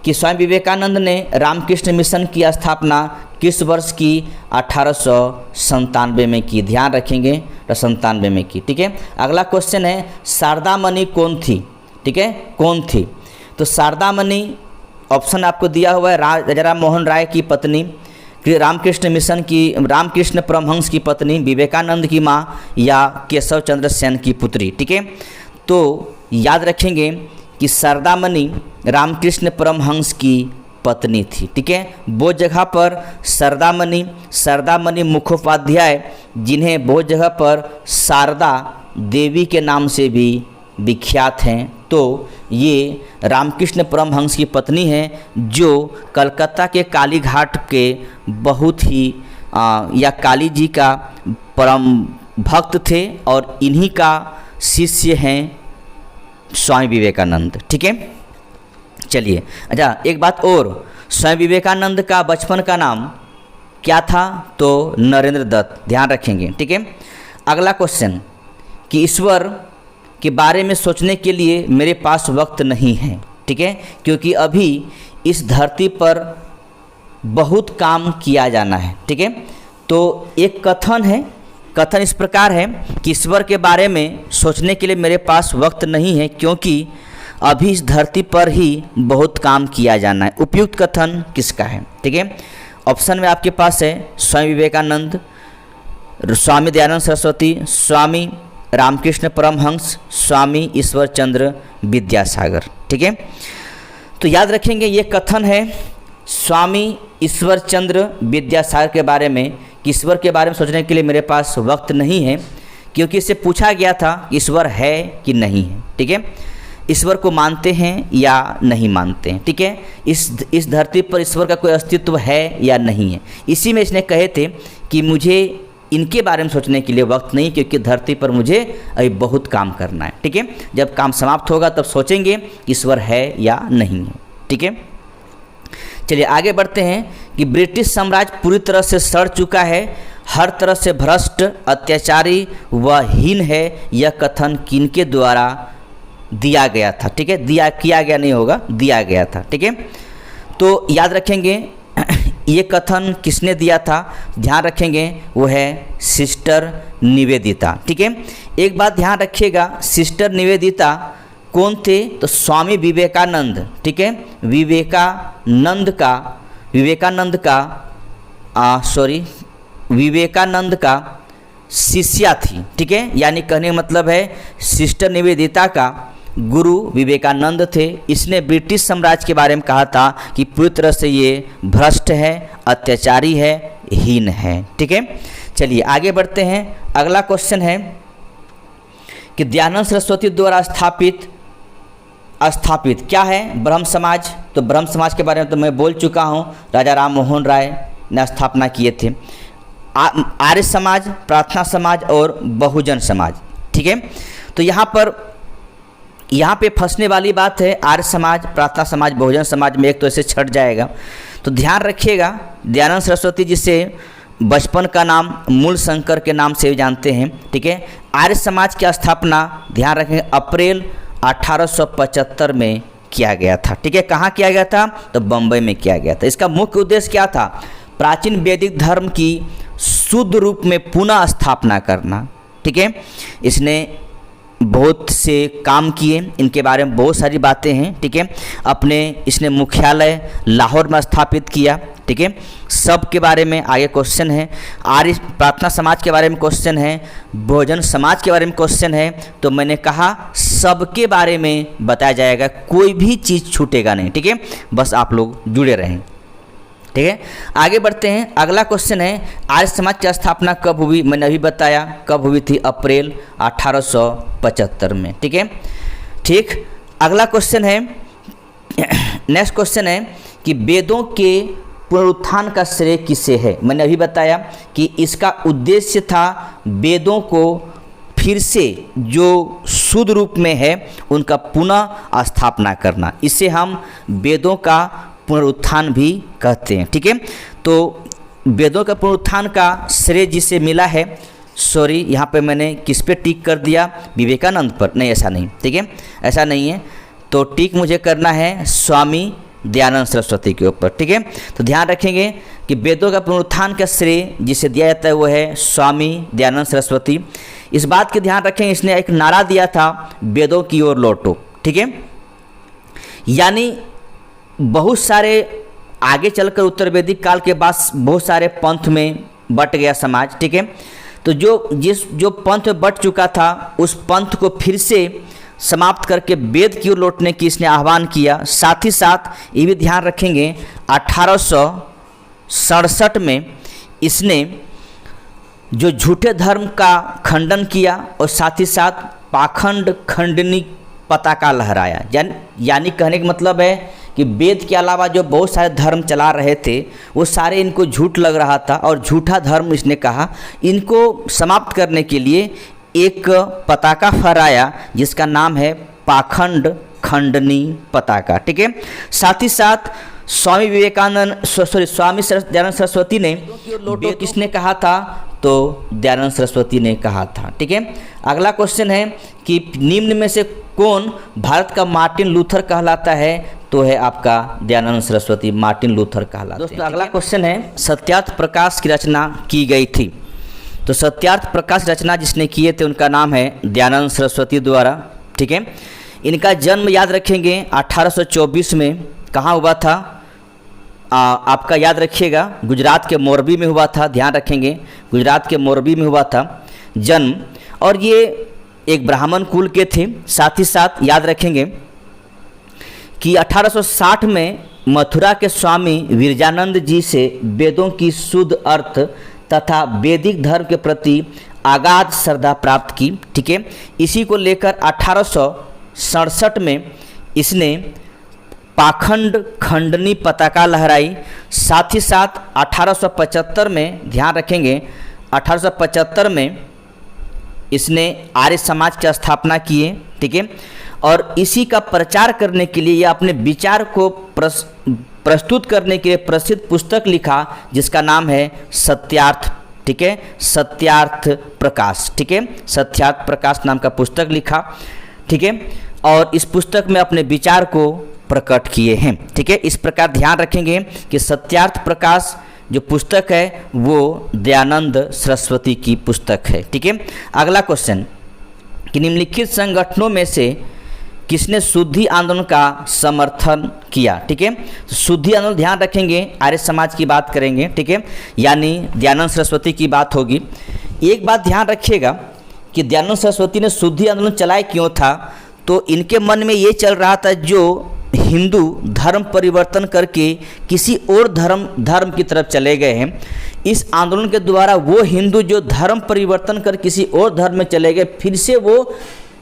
कि स्वामी विवेकानंद ने रामकृष्ण मिशन की स्थापना किस वर्ष की, 1897 में की। ध्यान रखेंगे, 97 में की। ठीक है, अगला क्वेश्चन है, शारदा मणि कौन थी। ठीक है, कौन थी, तो शारदा मणि ऑप्शन आपको दिया हुआ है, राजा राम मोहन राय की पत्नी, रामकृष्ण परमहंस की पत्नी, विवेकानंद की माँ या केशव चंद्र सेन की पुत्री। ठीक है, तो याद रखेंगे कि शारदा मणि रामकृष्ण परमहंस की पत्नी थी। ठीक है, बहुत जगह पर शारदा मणि मुखोपाध्याय, जिन्हें बहुत जगह पर शारदा देवी के नाम से भी विख्यात हैं, तो ये रामकृष्ण परमहंस की पत्नी हैं, जो कलकत्ता के काली घाट के बहुत ही या काली जी का परम भक्त थे और इन्हीं का शिष्य हैं स्वामी विवेकानंद। ठीक है, चलिए, अच्छा एक बात और, स्वामी विवेकानंद का बचपन का नाम क्या था, तो नरेंद्र दत्त। ध्यान रखेंगे। ठीक है, अगला क्वेश्चन कि ईश्वर के बारे में सोचने के लिए मेरे पास वक्त नहीं है। ठीक है, क्योंकि अभी इस धरती पर बहुत काम किया जाना है। ठीक है, तो एक कथन इस प्रकार है कि ईश्वर के बारे में सोचने के लिए मेरे पास वक्त नहीं है क्योंकि अभी इस धरती पर ही बहुत काम किया जाना है। उपयुक्त कथन किसका है। ठीक है, ऑप्शन में आपके पास है स्वामी विवेकानंद, स्वामी दयानंद सरस्वती, स्वामी रामकृष्ण परमहंस, स्वामी ईश्वर चंद्र विद्यासागर। ठीक है, तो याद रखेंगे ये कथन है स्वामी ईश्वर चंद्र विद्यासागर के बारे में कि ईश्वर के बारे में सोचने के लिए मेरे पास वक्त नहीं है, क्योंकि इससे पूछा गया था ईश्वर है कि नहीं है। ठीक है, ईश्वर को मानते हैं या नहीं मानते हैं। ठीक है, इस धरती पर ईश्वर का कोई अस्तित्व है या नहीं है। इसी में इसने कहे थे कि मुझे इनके बारे में सोचने के लिए वक्त नहीं, क्योंकि धरती पर मुझे अभी बहुत काम करना है। ठीक है, जब काम समाप्त होगा तब सोचेंगे ईश्वर है या नहीं है। ठीक है, चलिए आगे बढ़ते हैं कि ब्रिटिश साम्राज्य पूरी तरह से सड़ चुका है, हर तरह से भ्रष्ट, अत्याचारी व हीन है, यह कथन किनके द्वारा दिया गया था। ठीक है, किया गया नहीं होगा, दिया गया था। ठीक है, तो याद रखेंगे ये कथन किसने दिया था, ध्यान रखेंगे वो है सिस्टर निवेदिता। ठीक है, एक बात ध्यान रखिएगा, सिस्टर निवेदिता कौन थे, तो स्वामी विवेकानंद। ठीक है, विवेकानंद का शिष्या थी। ठीक है, यानी कहने का मतलब है सिस्टर निवेदिता का गुरु विवेकानंद थे। इसने ब्रिटिश साम्राज्य के बारे में कहा था कि पूरी तरह से ये भ्रष्ट है, अत्याचारी है, हीन है। ठीक है, चलिए आगे बढ़ते हैं। अगला क्वेश्चन है कि दयानंद सरस्वती द्वारा स्थापित क्या है ब्रह्म समाज। तो ब्रह्म समाज के बारे में तो मैं बोल चुका हूँ, राजा राम मोहन राय ने स्थापना किए थे। आर्य समाज, प्रार्थना समाज और बहुजन समाज। ठीक है, तो यहाँ पे फंसने वाली बात है आर्य समाज, प्रार्थना समाज, बहुजन समाज में एक तो ऐसे छट जाएगा। तो ध्यान रखिएगा, दयानंद सरस्वती जिसे बचपन का नाम मूल शंकर के नाम से जानते हैं, ठीक है। आर्य समाज की स्थापना ध्यान रखेंगे अप्रैल 1875 में किया गया था, ठीक है। कहाँ किया गया था? तो बम्बई में किया गया था। इसका मुख्य उद्देश्य क्या था? प्राचीन वैदिक धर्म की शुद्ध रूप में पुनः स्थापना करना, ठीक है। इसने बहुत से काम किए, इनके बारे में बहुत सारी बातें हैं, ठीक है। इसने मुख्यालय लाहौर में स्थापित किया, ठीक है। सब के बारे में आगे क्वेश्चन है। आर्य प्रार्थना समाज के बारे में क्वेश्चन है, भोजन समाज के बारे में क्वेश्चन है। तो मैंने कहा सबके बारे में बताया जाएगा, कोई भी चीज़ छूटेगा नहीं, ठीक है। बस आप लोग जुड़े रहें, ठीक है। आगे बढ़ते हैं। अगला क्वेश्चन है आर्य समाज की स्थापना कब हुई? मैंने अभी बताया कब हुई थी, अप्रैल 1875 में, ठीक है। ठीक, अगला क्वेश्चन है, नेक्स्ट क्वेश्चन है कि वेदों के पुनरुत्थान का श्रेय किसे है? मैंने अभी बताया कि इसका उद्देश्य था वेदों को फिर से जो शुद्ध रूप में है उनका पुनः स्थापना करना। इसे हम वेदों का पुनरुत्थान भी कहते हैं, ठीक है। तो वेदों का पुनरुत्थान का श्रेय जिसे मिला है, सॉरी यहाँ पे मैंने किस पे टिक कर दिया? विवेकानंद पर? नहीं, ऐसा नहीं, ठीक है, ऐसा नहीं है। तो टिक मुझे करना है स्वामी दयानंद सरस्वती के ऊपर, ठीक है। तो ध्यान रखेंगे कि वेदों का पुनरुत्थान का श्रेय जिसे दिया जाता है वो है स्वामी दयानंद सरस्वती। इस बात के ध्यान रखेंगे, इसने एक नारा दिया था, वेदों की ओर लौटो, ठीक है। यानी बहुत सारे आगे चलकर उत्तर वैदिक काल के बाद बहुत सारे पंथ में बट गया समाज, ठीक है। तो जो पंथ में बट चुका था उस पंथ को फिर से समाप्त करके वेद की ओर लौटने की इसने आह्वान किया। साथ ही साथ ये भी ध्यान रखेंगे 1867 में इसने जो झूठे धर्म का खंडन किया और साथ ही साथ पाखंड खंडनी पताका लहराया। यानी कहने का मतलब है कि वेद के अलावा जो बहुत सारे धर्म चला रहे थे वो सारे इनको झूठ लग रहा था और झूठा धर्म इसने कहा। इनको समाप्त करने के लिए एक पताका फहराया जिसका नाम है पाखंड खंडनी पताका, ठीक है। साथ ही साथ स्वामी दयानंद सरस्वती ने लोटो किसने कहा था? तो दयानंद सरस्वती ने कहा था, ठीक है। अगला क्वेश्चन है कि निम्न में से कौन भारत का मार्टिन लूथर कहलाता है? तो है आपका दयानंद सरस्वती मार्टिन लूथर कहलाते हैं। दोस्तों अगला क्वेश्चन है सत्यार्थ प्रकाश की रचना की गई थी। तो सत्यार्थ प्रकाश रचना जिसने किए थे उनका नाम है दयानंद सरस्वती द्वारा, ठीक है। इनका जन्म याद रखेंगे 1824 में। कहाँ हुआ था? आपका याद रखिएगा गुजरात के मोरबी में हुआ था। ध्यान रखेंगे गुजरात के मोरबी में हुआ था जन्म, और ये एक ब्राह्मण कुल के थे। साथ ही साथ याद रखेंगे कि 1860 में मथुरा के स्वामी विरजानंद जी से वेदों की शुद्ध अर्थ तथा वैदिक धर्म के प्रति अगाध श्रद्धा प्राप्त की, ठीक है। इसी को लेकर 1867 में इसने पाखंड खंडनी पताका लहराई। साथ ही साथ 1875 में ध्यान रखेंगे 1875 में इसने आर्य समाज की स्थापना किए, ठीक है। और इसी का प्रचार करने के लिए या अपने विचार को प्रस्तुत करने के लिए प्रसिद्ध पुस्तक लिखा जिसका नाम है सत्यार्थ, ठीक है, सत्यार्थ प्रकाश, ठीक है। सत्यार्थ प्रकाश नाम का पुस्तक लिखा, ठीक है। और इस पुस्तक में अपने विचार को प्रकट किए हैं, ठीक है। इस प्रकार ध्यान रखेंगे कि सत्यार्थ प्रकाश जो पुस्तक है वो दयानंद सरस्वती की पुस्तक है, ठीक है। अगला क्वेश्चन कि निम्नलिखित संगठनों में से किसने शुद्धि आंदोलन का समर्थन किया, ठीक है। शुद्धि आंदोलन ध्यान रखेंगे आर्य समाज की बात करेंगे, ठीक है, यानी दयानंद सरस्वती की बात होगी। एक बात ध्यान रखिएगा कि दयानंद सरस्वती ने शुद्धि आंदोलन चलाया क्यों था? तो इनके मन में ये चल रहा था जो हिंदू धर्म परिवर्तन करके किसी और धर्म की तरफ चले गए हैं। इस आंदोलन के द्वारा वो हिंदू जो धर्म परिवर्तन कर किसी और धर्म में चले गए फिर से वो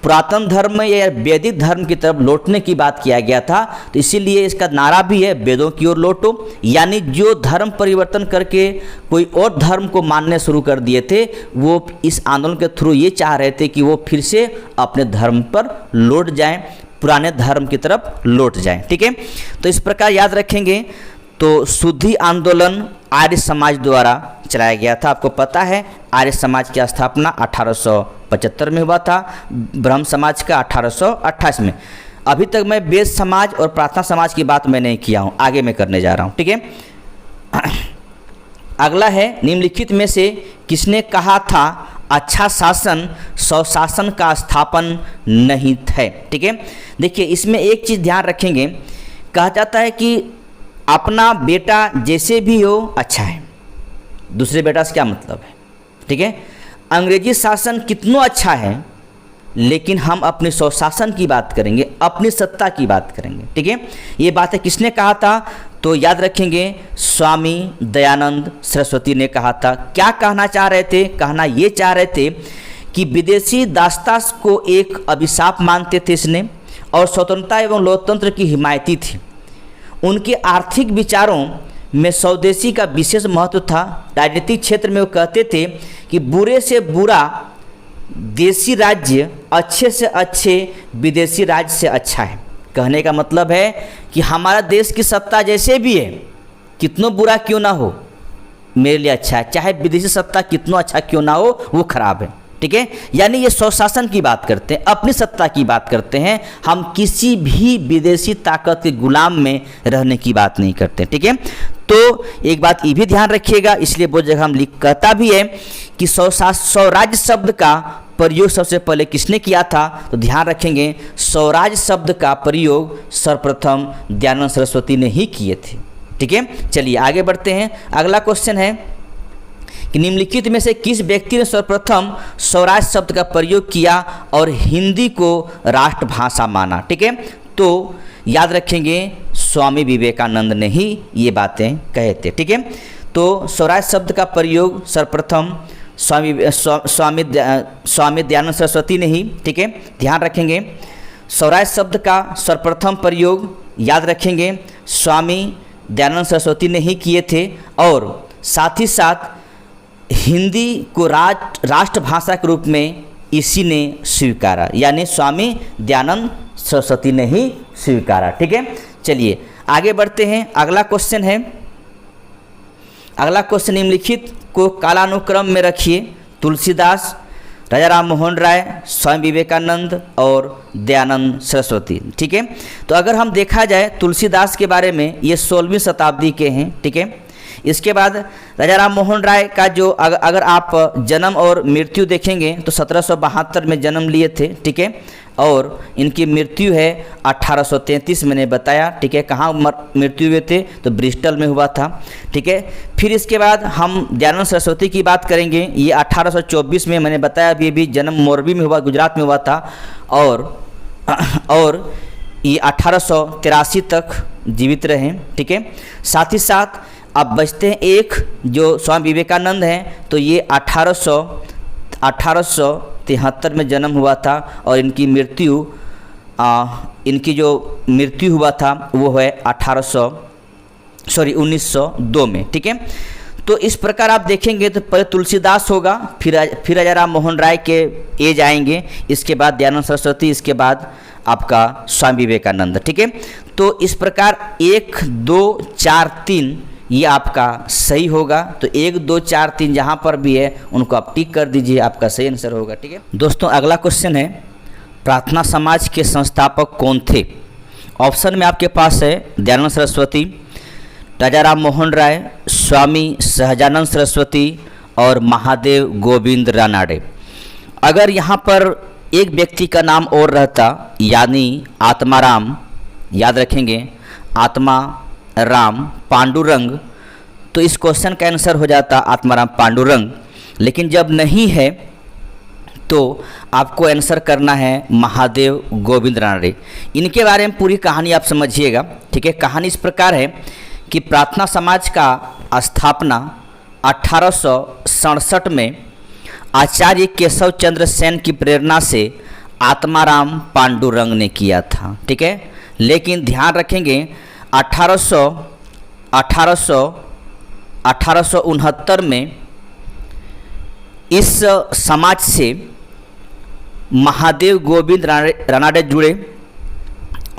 पुरातन धर्म या वैदिक धर्म की तरफ लौटने की बात किया गया था। तो इसीलिए इसका नारा भी है वेदों की ओर लौटो, यानी जो धर्म परिवर्तन करके कोई और धर्म को मानने शुरू कर दिए थे वो इस आंदोलन के थ्रू ये चाह रहे थे कि वो फिर से अपने धर्म पर लौट जाएं, पुराने धर्म की तरफ लौट जाएं, ठीक है। तो इस प्रकार याद रखेंगे तो शुद्धि आंदोलन आर्य समाज द्वारा चलाया गया था। आपको पता है आर्य समाज की स्थापना 1875 में हुआ था, ब्रह्म समाज का 1828 में। अभी तक मैं वेद समाज और प्रार्थना समाज की बात मैं नहीं किया हूँ, आगे मैं करने जा रहा हूँ, ठीक है। अगला है, निम्नलिखित में से किसने कहा था अच्छा शासन स्वशासन का स्थापन नहीं है, ठीक है। देखिए इसमें एक चीज़ ध्यान रखेंगे, कहा जाता है कि अपना बेटा जैसे भी हो अच्छा है, दूसरे बेटा से क्या मतलब है, ठीक है। अंग्रेजी शासन कितना अच्छा है, लेकिन हम अपने स्वशासन की बात करेंगे, अपनी सत्ता की बात करेंगे, ठीक है। ये बातें किसने कहा था, तो याद रखेंगे स्वामी दयानंद सरस्वती ने कहा था। क्या कहना चाह रहे थे, कहना ये चाह रहे थे कि विदेशी दासता को एक अभिशाप मानते थे इसने, और स्वतंत्रता एवं लोकतंत्र की हिमायती थी। उनके आर्थिक विचारों में स्वदेशी का विशेष महत्व था। राजनीतिक क्षेत्र में वो कहते थे कि बुरे से बुरा देसी राज्य अच्छे से अच्छे विदेशी राज्य से अच्छा है। कहने का मतलब है कि हमारा देश की सत्ता जैसे भी है, कितना बुरा क्यों ना हो, मेरे लिए अच्छा है, चाहे विदेशी सत्ता कितना अच्छा क्यों ना हो, वो खराब है, ठीक है। यानी ये स्वशासन की बात करते हैं, अपनी सत्ता की बात करते हैं, हम किसी भी विदेशी ताकत के गुलाम में रहने की बात नहीं करते, ठीक है। तो एक बात ये भी ध्यान रखिएगा, इसलिए वो जगह हम कहता भी है कि स्वराज्य शब्द का प्रयोग सबसे पहले किसने किया था, तो ध्यान रखेंगे स्वराज शब्द का प्रयोग सर्वप्रथम दयानंद सरस्वती ने ही किए थे, ठीक है। चलिए आगे बढ़ते हैं। अगला क्वेश्चन है कि निम्नलिखित में से किस व्यक्ति ने सर्वप्रथम स्वराज शब्द का प्रयोग किया और हिंदी को राष्ट्रभाषा माना, ठीक है। तो याद रखेंगे स्वामी विवेकानंद ने ही ये बातें कहे थे, ठीक है। तो स्वराज शब्द का प्रयोग सर्वप्रथम स्वामी दयानंद सरस्वती ने ही, ठीक है। ध्यान रखेंगे स्वराज शब्द का सर्वप्रथम प्रयोग याद रखेंगे स्वामी दयानंद सरस्वती ने ही किए थे, और साथ ही साथ हिंदी को राष्ट्रभाषा के रूप में इसी ने स्वीकारा, यानी स्वामी दयानंद सरस्वती ने ही स्वीकारा, ठीक है। चलिए आगे बढ़ते हैं। अगला क्वेश्चन है, अगला क्वेश्चन निम्नलिखित को कालानुक्रम में रखिए, तुलसीदास, राजा राम मोहन राय, स्वामी विवेकानंद और दयानंद सरस्वती, ठीक है। तो अगर हम देखा जाए तुलसीदास के बारे में, ये 16वीं शताब्दी के हैं, ठीक है। इसके बाद राजा राम मोहन राय का जो अगर आप जन्म और मृत्यु देखेंगे तो 1772 में जन्म लिए थे, ठीक है, और इनकी मृत्यु है 1833 मैंने बताया, ठीक है। कहाँ मृत्यु हुए थे, तो ब्रिस्टल में हुआ था, ठीक है। फिर इसके बाद हम दयानंद सरस्वती की बात करेंगे, ये 1824 में मैंने बताया अभी जन्म मोरबी में हुआ, गुजरात में हुआ था, और ये 1883 तक जीवित रहे, ठीक है। साथ ही साथ अब बचते हैं एक जो स्वामी विवेकानंद हैं, तो ये 1873 में जन्म हुआ था, और इनकी जो मृत्यु हुआ था वो है 1902 में, ठीक है। तो इस प्रकार आप देखेंगे तो पहले तुलसीदास होगा, फिर राजा राम मोहन राय के एज आएंगे, इसके बाद दयानंद सरस्वती, इसके बाद आपका स्वामी विवेकानंद, ठीक है। तो इस प्रकार 1 2 4 3 ये आपका सही होगा। तो 1 2 4 3 जहाँ पर भी है उनको आप टिक कर दीजिए, आपका सही आंसर होगा, ठीक है। दोस्तों अगला क्वेश्चन है, प्रार्थना समाज के संस्थापक कौन थे। ऑप्शन में आपके पास है दयानंद सरस्वती, राजा राम मोहन राय, स्वामी सहजानंद सरस्वती और महादेव गोविंद रानाडे। अगर यहाँ पर एक व्यक्ति का नाम और रहता, यानी आत्माराम, याद रखेंगे आत्मा राम पांडुरंग, तो इस क्वेश्चन का आंसर हो जाता आत्माराम पांडुरंग। लेकिन जब नहीं है तो आपको आंसर करना है महादेव गोविंद रानडे। इनके बारे में पूरी कहानी आप समझिएगा, ठीक है। कहानी इस प्रकार है कि प्रार्थना समाज का स्थापना 1867 में आचार्य केशव चंद्र सेन की प्रेरणा से आत्माराम पांडुरंग ने किया था, ठीक है। लेकिन ध्यान रखेंगे 1869 में इस समाज से महादेव गोविंद रानाडे जुड़े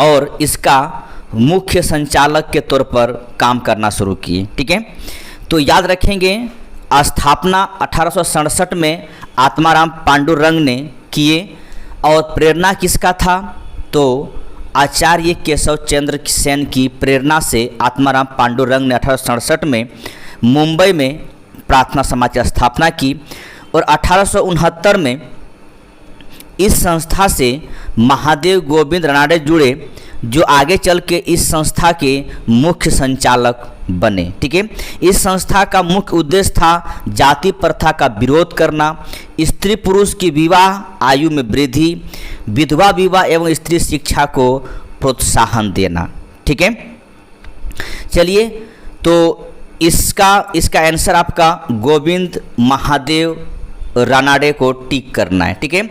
और इसका मुख्य संचालक के तौर पर काम करना शुरू किए। ठीक है, तो याद रखेंगे स्थापना 1867 में आत्माराम पांडुरंग ने किए और प्रेरणा किसका था, तो आचार्य केशव चंद्र सेन की प्रेरणा से आत्माराम पांडुरंग ने 1867 में मुंबई में प्रार्थना समाज की स्थापना की और 1869 में इस संस्था से महादेव गोविंद रानाडे जुड़े, जो आगे चल के इस संस्था के मुख्य संचालक बने। ठीक है, इस संस्था का मुख्य उद्देश्य था जाति प्रथा का विरोध करना, स्त्री पुरुष की विवाह आयु में वृद्धि, विधवा विवाह एवं स्त्री शिक्षा को प्रोत्साहन देना। ठीक है, चलिए, तो इसका आंसर आपका गोविंद महादेव रानाडे को टिक करना है। ठीक है,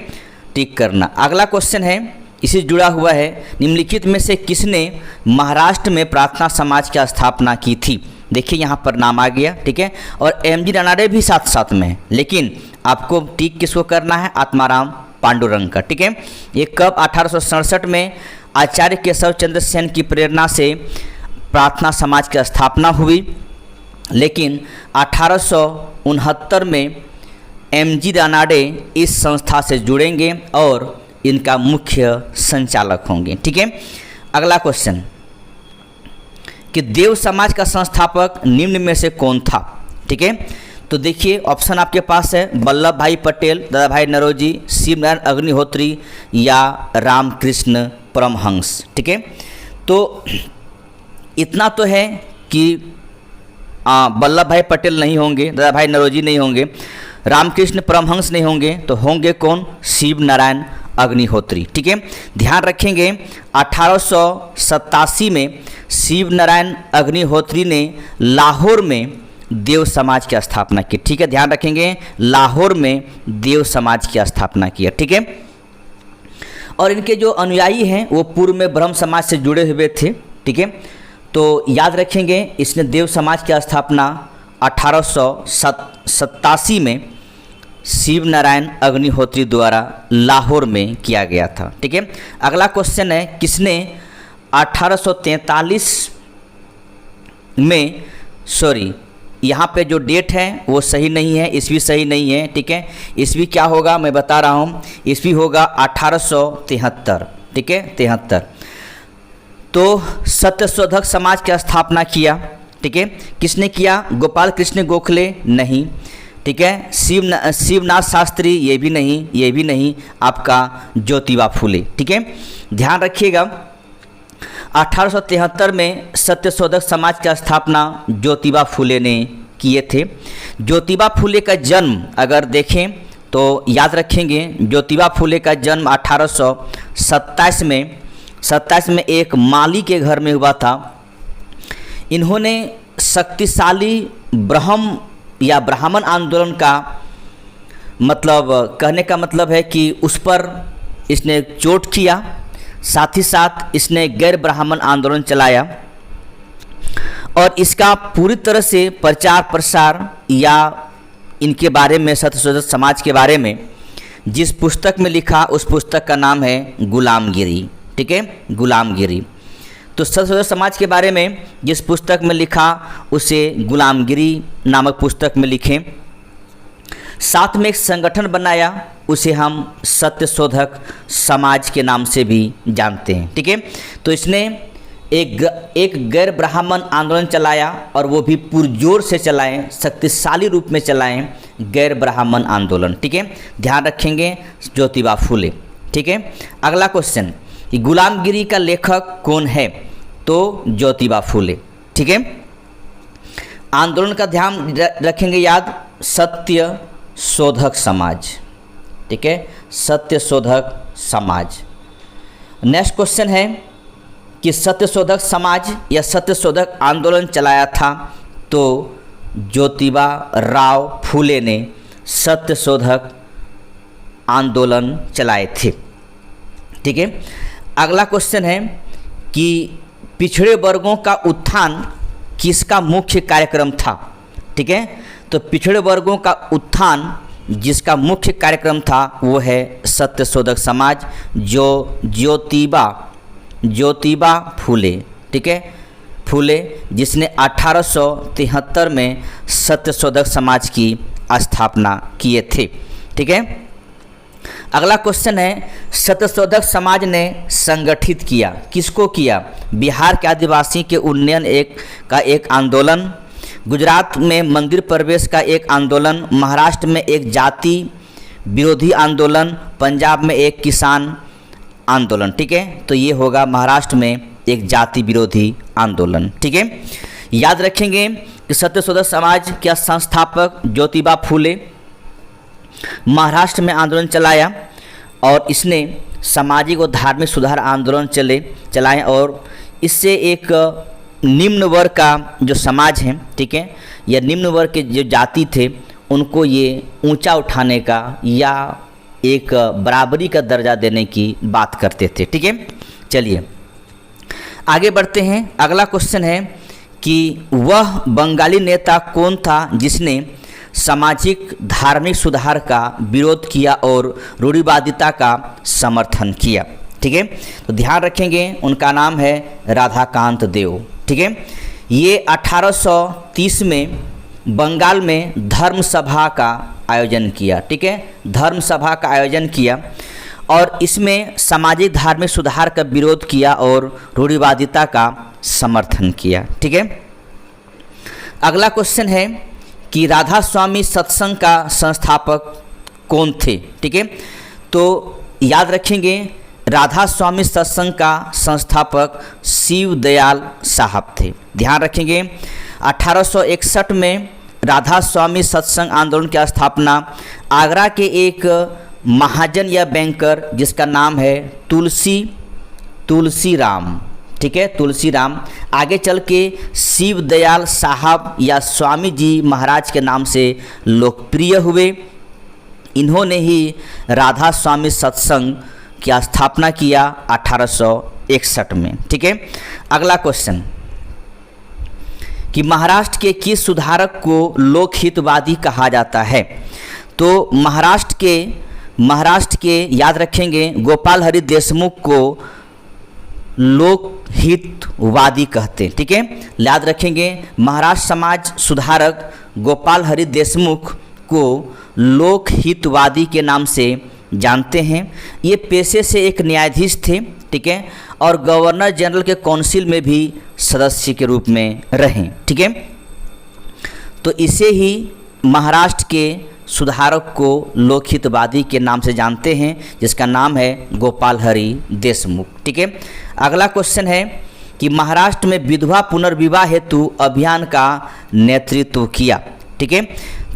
टिक करना। अगला क्वेश्चन है, इसी जुड़ा हुआ है, निम्नलिखित में से किसने महाराष्ट्र में प्रार्थना समाज की स्थापना की थी। देखिए यहाँ पर नाम आ गया। ठीक है, और एमजी रानाडे भी साथ साथ में है, लेकिन आपको टिक किसको करना है, आत्माराम पांडुरंग का। ठीक है, ये कब, 1867 में आचार्य केशव चंद्र सेन की प्रेरणा से प्रार्थना समाज की स्थापना हुई, लेकिन 1869 में एमजी रानाडे इस संस्था से जुड़ेंगे और इनका मुख्य संचालक होंगे। ठीक है, अगला क्वेश्चन कि देव समाज का संस्थापक निम्न में से कौन था। ठीक है, तो देखिए ऑप्शन आपके पास है, वल्लभ भाई पटेल, दादा भाई नौरोजी, शिव नारायण अग्निहोत्री या रामकृष्ण परमहंस। ठीक है, तो इतना तो है कि वल्लभ भाई पटेल नहीं होंगे, दादा भाई नौरोजी नहीं होंगे, रामकृष्ण परमहंस नहीं होंगे, तो होंगे कौन, शिव नारायण अग्निहोत्री। ठीक है, ध्यान रखेंगे 1887 में शिव नारायण अग्निहोत्री ने लाहौर में देव समाज की स्थापना की। ठीक है, ध्यान रखेंगे लाहौर में देव समाज की स्थापना की। ठीक है, और इनके जो अनुयायी हैं वो पूर्व में ब्रह्म समाज से जुड़े हुए थे। ठीक है, तो याद रखेंगे इसने देव समाज की स्थापना 1887 में शिव नारायण अग्निहोत्री द्वारा लाहौर में किया गया था। ठीक है, अगला क्वेश्चन है, किसने 1843 में, सॉरी यहाँ पे जो डेट है वो सही नहीं है, ईस्वी सही नहीं है। ठीक है, ईस्वी क्या होगा मैं बता रहा हूँ, ईस्वी होगा 1873। ठीक है, 73। तो सत्यशोधक समाज की स्थापना किया। ठीक है, किसने किया, गोपाल कृष्ण गोखले नहीं। ठीक है, शिवनाथ शास्त्री ये भी नहीं, ये भी नहीं, आपका ज्योतिबा फुले। ठीक है, ध्यान रखिएगा 1873 में सत्यशोधक समाज की स्थापना ज्योतिबा फुले ने किए थे। ज्योतिबा फुले का जन्म अगर देखें तो याद रखेंगे ज्योतिबा फुले का जन्म 1827 में एक माली के घर में हुआ था। इन्होंने शक्तिशाली ब्राह्मण आंदोलन का मतलब, कहने का मतलब है कि उस पर इसने चोट किया, साथ ही साथ इसने गैर ब्राह्मण आंदोलन चलाया और इसका पूरी तरह से प्रचार प्रसार या इनके बारे में, सत्यशोधक समाज के बारे में जिस पुस्तक में लिखा उस पुस्तक का नाम है गुलामगिरी। ठीक है, गुलामगिरी। तो सत्यशोधक समाज के बारे में जिस पुस्तक में लिखा उसे गुलामगिरी नामक पुस्तक में लिखें। साथ में एक संगठन बनाया, उसे हम सत्यशोधक समाज के नाम से भी जानते हैं। ठीक है, तो इसने एक गैर ब्राह्मण आंदोलन चलाया और वो भी पुरजोर से चलाएं, शक्तिशाली रूप में चलाएं गैर ब्राह्मण आंदोलन। ठीक है, ध्यान रखेंगे ज्योतिबा फुले। ठीक है, अगला क्वेश्चन, गुलामगिरी का लेखक कौन है, तो ज्योतिबा फुले। ठीक है, आंदोलन का ध्यान रखेंगे याद, सत्य शोधक समाज। ठीक है, सत्य शोधक समाज। नेक्स्ट क्वेश्चन है कि सत्यशोधक समाज या सत्यशोधक आंदोलन चलाया था, तो ज्योतिबा राव फूले ने सत्यशोधक आंदोलन चलाए थे। ठीक है, अगला क्वेश्चन है कि पिछड़े वर्गों का उत्थान किसका मुख्य कार्यक्रम था। ठीक है, तो पिछड़े वर्गों का उत्थान जिसका मुख्य कार्यक्रम था वो है सत्यशोधक समाज, जो ज्योतिबा फूले ठीक है, फूले, जिसने 1873 में सत्यशोधक समाज की स्थापना किए थे। ठीक है, अगला क्वेश्चन है, सत्यशोधक समाज ने संगठित किया, किसको किया? बिहार के आदिवासी के उन्नयन का एक आंदोलन, गुजरात में मंदिर प्रवेश का एक आंदोलन, महाराष्ट्र में एक जाति विरोधी आंदोलन, पंजाब में एक किसान आंदोलन। ठीक है, तो ये होगा महाराष्ट्र में एक जाति विरोधी आंदोलन। ठीक है, याद रखेंगे कि सत्यशोधक समाज के संस्थापक ज्योतिबा फूले महाराष्ट्र में आंदोलन चलाया और इसने सामाजिक और धार्मिक सुधार आंदोलन चलाए और इससे एक निम्न वर्ग का जो समाज है, ठीक है, या निम्न वर्ग के जो जाति थे उनको ये ऊंचा उठाने का या एक बराबरी का दर्जा देने की बात करते थे। ठीक है, चलिए आगे बढ़ते हैं। अगला क्वेश्चन है कि वह बंगाली नेता कौन था जिसने सामाजिक धार्मिक सुधार का विरोध किया और रूढ़िवादिता का समर्थन किया? ठीक है, तो ध्यान रखेंगे उनका नाम है राधाकांत देव। ठीक है, ये 1830 में बंगाल में धर्म सभा का आयोजन किया। ठीक है, धर्म सभा का आयोजन किया और इसमें सामाजिक धार्मिक सुधार का विरोध किया और रूढ़िवादिता का समर्थन किया। ठीक है, अगला क्वेश्चन है कि राधा स्वामी सत्संग का संस्थापक कौन थे? ठीक है, तो याद रखेंगे राधा स्वामी सत्संग का संस्थापक शिव दयाल साहब थे। ध्यान रखेंगे 1861 में राधा स्वामी सत्संग आंदोलन की स्थापना आगरा के एक महाजन या बैंकर जिसका नाम है तुलसी राम। ठीक है, तुलसी राम आगे चल के शिव दयाल साहब या स्वामी जी महाराज के नाम से लोकप्रिय हुए। इन्होंने ही राधा स्वामी सत्संग की स्थापना किया 1861 में। ठीक है, अगला क्वेश्चन कि महाराष्ट्र के किस सुधारक को लोकहितवादी कहा जाता है? तो महाराष्ट्र के याद रखेंगे गोपाल हरि देशमुख को लोकहितवादी कहते हैं। ठीक है, याद रखेंगे महाराष्ट्र समाज सुधारक गोपाल हरि देशमुख को लोकहितवादी के नाम से जानते हैं। ये पेशे से एक न्यायाधीश थे। ठीक है, और गवर्नर जनरल के काउंसिल में भी सदस्य के रूप में रहे। ठीक है, तो इसे ही महाराष्ट्र के सुधारक को लोकहितवादी के नाम से जानते हैं जिसका नाम है गोपाल हरि देशमुख। ठीक है, अगला क्वेश्चन है कि महाराष्ट्र में विधवा पुनर्विवाह हेतु अभियान का नेतृत्व किया। ठीक है,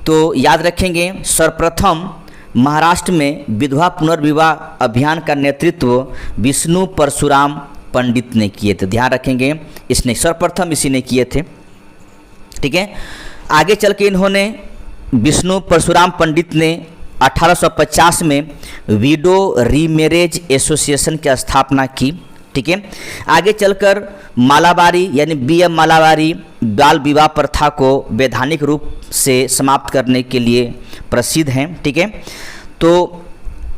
तो याद रखेंगे सर्वप्रथम महाराष्ट्र में विधवा पुनर्विवाह अभियान का नेतृत्व विष्णु परशुराम पंडित ने किए थे। ध्यान रखेंगे इसने सर्वप्रथम इसी ने किए थे। ठीक है, आगे चल के इन्होंने विष्णु परशुराम पंडित ने 1850 में विडो रीमैरेज एसोसिएशन की स्थापना की। ठीक है, आगे चलकर मालाबारी यानी BM मालाबारी बाल विवाह प्रथा को वैधानिक रूप से समाप्त करने के लिए प्रसिद्ध हैं। ठीक है, तो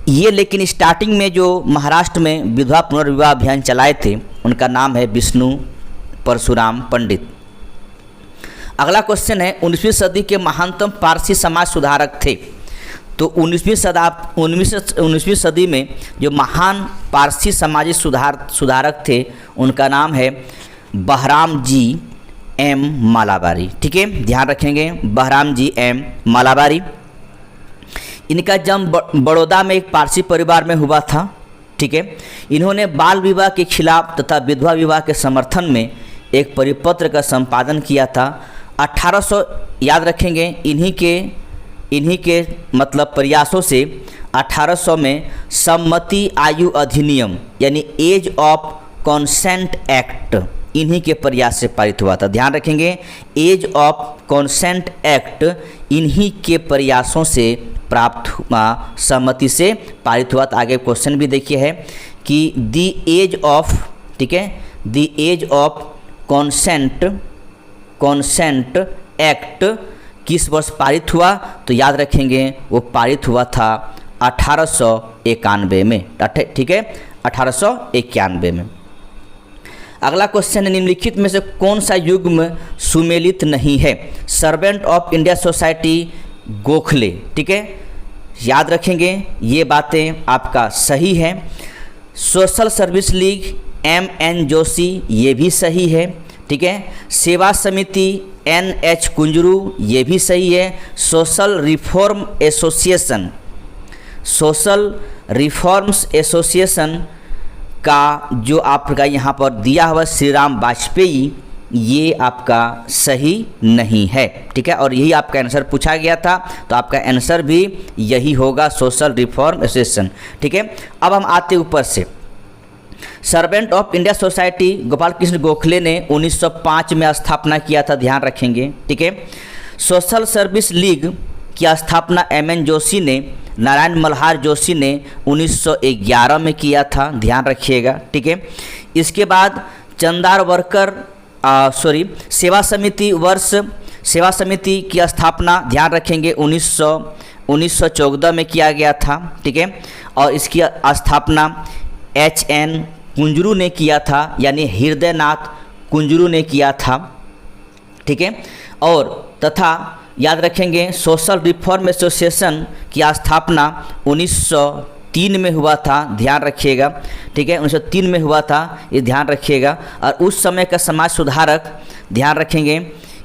ये लेकिन स्टार्टिंग में जो महाराष्ट्र में विधवा पुनर्विवाह अभियान चलाए थे उनका नाम है विष्णु परशुराम पंडित। अगला क्वेश्चन है 19वीं सदी के महानतम पारसी समाज सुधारक थे। तो 19वीं सदी में जो महान पारसी सामाजिक सुधारक थे उनका नाम है बहराम जी M मालाबारी। ठीक है, ध्यान रखेंगे बहराम जी M मालाबारी। इनका जन्म बड़ौदा में एक पारसी परिवार में हुआ था। ठीक है, इन्होंने बाल विवाह के खिलाफ तथा विधवा विवाह के समर्थन में एक परिपत्र का संपादन किया था। 1800 याद रखेंगे इन्हीं के मतलब प्रयासों से 1800 में सम्मति आयु अधिनियम यानी एज ऑफ कॉन्सेंट एक्ट इन्हीं के प्रयास से पारित हुआ था। ध्यान रखेंगे एज ऑफ कॉन्सेंट एक्ट इन्हीं के प्रयासों से प्राप्त हुआ, सहमति से पारित हुआ। तो आगे क्वेश्चन भी देखिए है कि द एज ऑफ, ठीक है, the age of consent act किस वर्ष पारित हुआ? तो याद रखेंगे वो पारित हुआ था 1891 में। ठीक है, 1891 में। अगला क्वेश्चन है, निम्नलिखित में से कौन सा युग्म सुमेलित नहीं है? Servant of India society Gokhale, ठीक है, याद रखेंगे ये बातें आपका सही है। Social service league MN Joshi, ये भी सही है, ठीक है। सेवा समिति NH कुंजरू, ये भी सही है। सोशल रिफॉर्म्स एसोसिएशन का जो आपका यहाँ पर दिया हुआ श्री राम वाजपेयी, ये आपका सही नहीं है, ठीक है। और यही आपका आंसर पूछा गया था, तो आपका आंसर भी यही होगा, सोशल रिफॉर्म एसोसिएशन, ठीक है। अब हम आते ऊपर से। Servant of India society Gopal Krishna Gokhale ने 1905 में स्थापना किया था, ध्यान रखेंगे, ठीक है। सोशल सर्विस लीग की स्थापना MN जोशी ने, नारायण मल्हार जोशी ने 1911 में किया था, ध्यान रखिएगा, ठीक है। इसके बाद चंदार वर्कर सेवा समिति की स्थापना, ध्यान रखेंगे, 1914 में किया गया था, ठीक है। और इसकी स्थापना HN कुंजरू ने किया था, यानी हृदयनाथ कुंजरू ने किया था, ठीक है। और तथा याद रखेंगे सोशल रिफॉर्म एसोसिएशन की स्थापना 1903 में हुआ था, ध्यान रखिएगा, ठीक है, 1903 में हुआ था, ये ध्यान रखिएगा। और उस समय का समाज सुधारक, ध्यान रखेंगे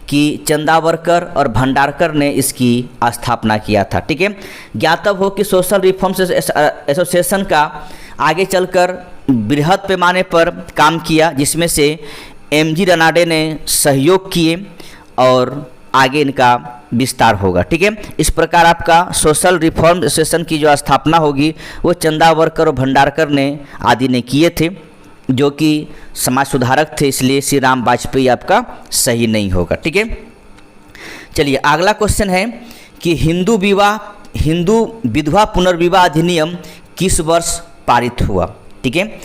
कि चंदावरकर और भंडारकर ने इसकी स्थापना किया था, ठीक है। ज्ञातव्य हो कि सोशल रिफॉर्म एसोसिएशन का आगे चलकर बृहद पैमाने पर काम किया, जिसमें से MG रनाडे ने सहयोग किए और आगे इनका विस्तार होगा, ठीक है। इस प्रकार आपका सोशल रिफॉर्म एसोसिएशन की जो स्थापना होगी वो चंदावरकर और भंडारकर ने आदि ने किए थे, जो कि समाज सुधारक थे, इसलिए श्री राम वाजपेयी आपका सही नहीं होगा, ठीक है। चलिए अगला क्वेश्चन है कि हिंदू विधवा पुनर्विवाह अधिनियम किस वर्ष पारित हुआ, ठीक है।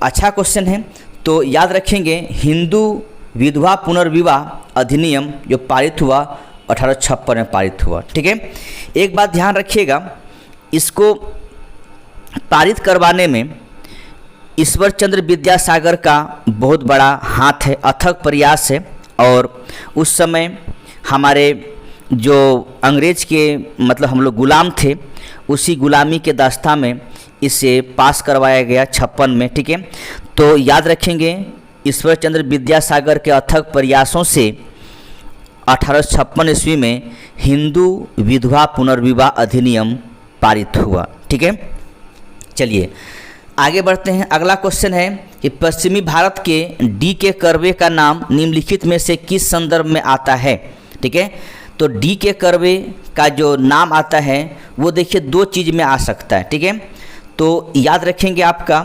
अच्छा क्वेश्चन है, तो याद रखेंगे हिंदू विधवा पुनर्विवाह अधिनियम जो पारित हुआ 1856 में पारित हुआ, ठीक है। एक बात ध्यान रखिएगा, इसको पारित करवाने में ईश्वर चंद्र विद्यासागर का बहुत बड़ा हाथ है, अथक प्रयास है। और उस समय हमारे जो अंग्रेज के मतलब हम लोग गुलाम थे, उसी गुलामी के दास्ता में इसे पास करवाया गया 56 में, ठीक है। तो याद रखेंगे ईश्वर चंद्र विद्यासागर के अथक प्रयासों से 1856 ईस्वी में हिंदू विधवा पुनर्विवाह अधिनियम पारित हुआ, ठीक है। चलिए आगे बढ़ते हैं। अगला क्वेश्चन है कि पश्चिमी भारत के D.K. कर्वे का नाम निम्नलिखित में से किस संदर्भ में आता है, ठीक है। तो D.K. कर्वे का जो नाम आता है वो देखिए दो चीज़ में आ सकता है, ठीक है। तो याद रखेंगे आपका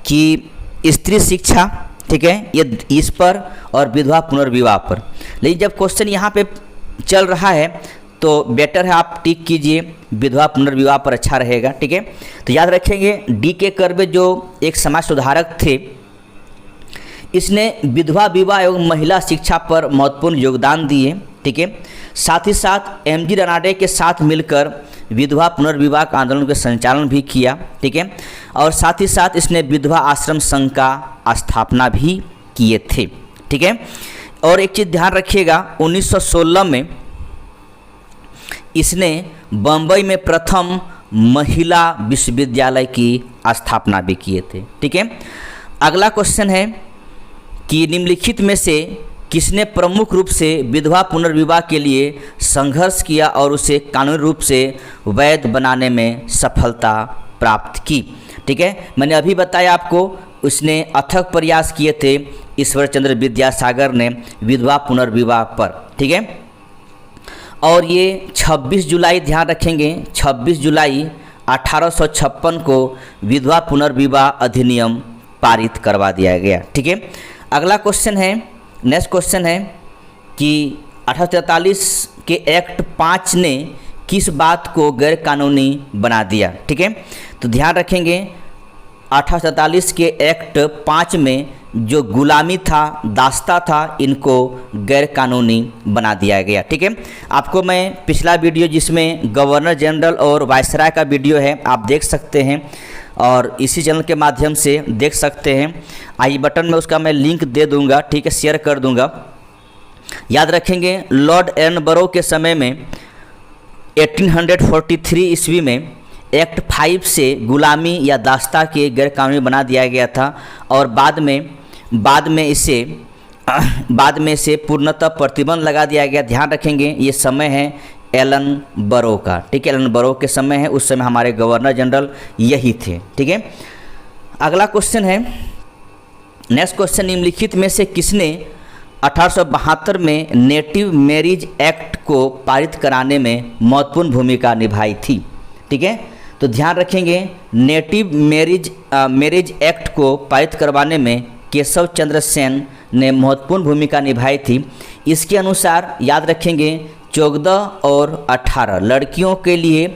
कि स्त्री शिक्षा, ठीक है, ये इस पर, और विधवा पुनर्विवाह पर। लेकिन जब क्वेश्चन यहाँ पे चल रहा है तो बेटर है आप टिक कीजिए विधवा पुनर्विवाह पर, अच्छा रहेगा, ठीक है। तो याद रखेंगे D.K. कर्वे जो एक समाज सुधारक थे, इसने विधवा विवाह एवं महिला शिक्षा पर महत्वपूर्ण योगदान दिए, ठीक है। साथ ही साथ MG रनाडे के साथ मिलकर विधवा पुनर्विवाह का आंदोलन का संचालन भी किया, ठीक है। और साथ ही साथ इसने विधवा आश्रम संघ का स्थापना भी किए थे, ठीक है। और एक चीज़ ध्यान रखिएगा, 1916 में इसने बम्बई में प्रथम महिला विश्वविद्यालय की स्थापना भी किए थे, ठीक है। अगला क्वेश्चन है कि निम्नलिखित में से किसने प्रमुख रूप से विधवा पुनर्विवाह के लिए संघर्ष किया और उसे कानूनी रूप से वैध बनाने में सफलता प्राप्त की, ठीक है। मैंने अभी बताया आपको, उसने अथक प्रयास किए थे ईश्वर चंद्र विद्यासागर ने विधवा पुनर्विवाह पर, ठीक है। और ये 26 जुलाई, ध्यान रखेंगे 26 जुलाई 1856 को विधवा पुनर्विवाह अधिनियम पारित करवा दिया गया, ठीक है। अगला क्वेश्चन है, नेक्स्ट क्वेश्चन है कि 1843 के एक्ट 5 ने किस बात को गैर कानूनी बना दिया, ठीक है। तो ध्यान रखेंगे 1843 के एक्ट 5 में जो गुलामी था, दास्ता था, इनको गैर कानूनी बना दिया गया, ठीक है। आपको मैं पिछला वीडियो जिसमें गवर्नर जनरल और वायसराय का वीडियो है, आप देख सकते हैं, और इसी चैनल के माध्यम से देख सकते हैं। आई बटन में उसका मैं लिंक दे दूंगा, ठीक है, शेयर कर दूंगा। याद रखेंगे लॉर्ड एडनबरो के समय में 1843 ईस्वी में एक्ट 5 से गुलामी या दास्ता के गैर कानूनी बना दिया गया था और बाद में इसे पूर्णतः प्रतिबंध लगा दिया गया। ध्यान रखेंगे ये समय है एलन बरो का, ठीक है, एलन बरो के समय है, उस समय हमारे गवर्नर जनरल यही थे, ठीक है। अगला क्वेश्चन है, नेक्स्ट क्वेश्चन, निम्नलिखित में से किसने 1872 में नेटिव मैरिज एक्ट को पारित कराने में महत्वपूर्ण भूमिका निभाई थी, ठीक है। तो ध्यान रखेंगे नेटिव मैरिज एक्ट को पारित करवाने में केशव चंद्र सेन ने महत्वपूर्ण भूमिका निभाई थी। इसके अनुसार याद रखेंगे 14 और 18 लड़कियों के लिए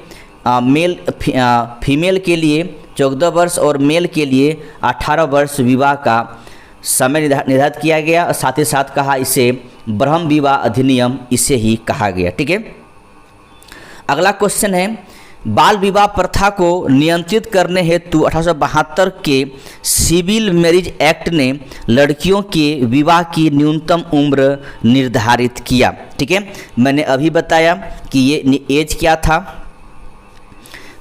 फीमेल के लिए 14 वर्ष और मेल के लिए 18 वर्ष विवाह का समय निर्धारित किया गया। साथ ही साथ कहा इसे ब्रह्म विवाह अधिनियम इसे ही कहा गया, ठीक है। अगला क्वेश्चन है, बाल विवाह प्रथा को नियंत्रित करने हेतु 1872 के सिविल मैरिज एक्ट ने लड़कियों के विवाह की न्यूनतम उम्र निर्धारित किया, ठीक है। मैंने अभी बताया कि ये एज क्या था,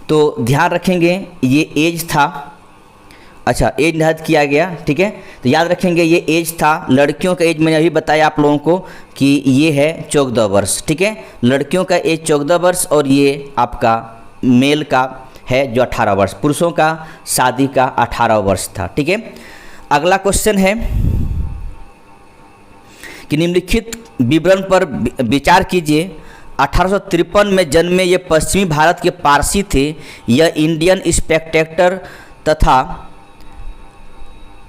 तो ध्यान रखेंगे ये एज था, अच्छा एज निर्धारित किया गया, ठीक है। तो याद रखेंगे ये एज था, लड़कियों का एज मैंने अभी बताया आप लोगों को कि ये है 14 वर्ष, ठीक है। लड़कियों का एज 14 वर्ष और ये आपका मेल का है जो 18 वर्ष, पुरुषों का शादी का 18 वर्ष था, ठीक है। अगला क्वेश्चन है कि निम्नलिखित विवरण पर विचार कीजिए। 1853 में जन्मे ये पश्चिमी भारत के पारसी थे। यह इंडियन स्पेक्टेटर तथा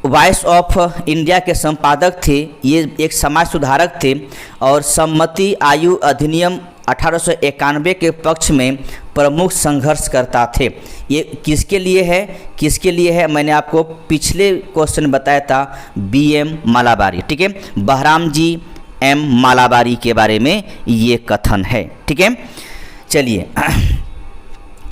वॉइस ऑफ इंडिया के संपादक थे। ये एक समाज सुधारक थे और सम्मति आयु अधिनियम 1891 के पक्ष में प्रमुख संघर्षकर्ता थे। ये किसके लिए है मैंने आपको पिछले क्वेश्चन बताया था, BM मालाबारी, ठीक है, बहराम जी M मालाबारी के बारे में ये कथन है, ठीक है। चलिए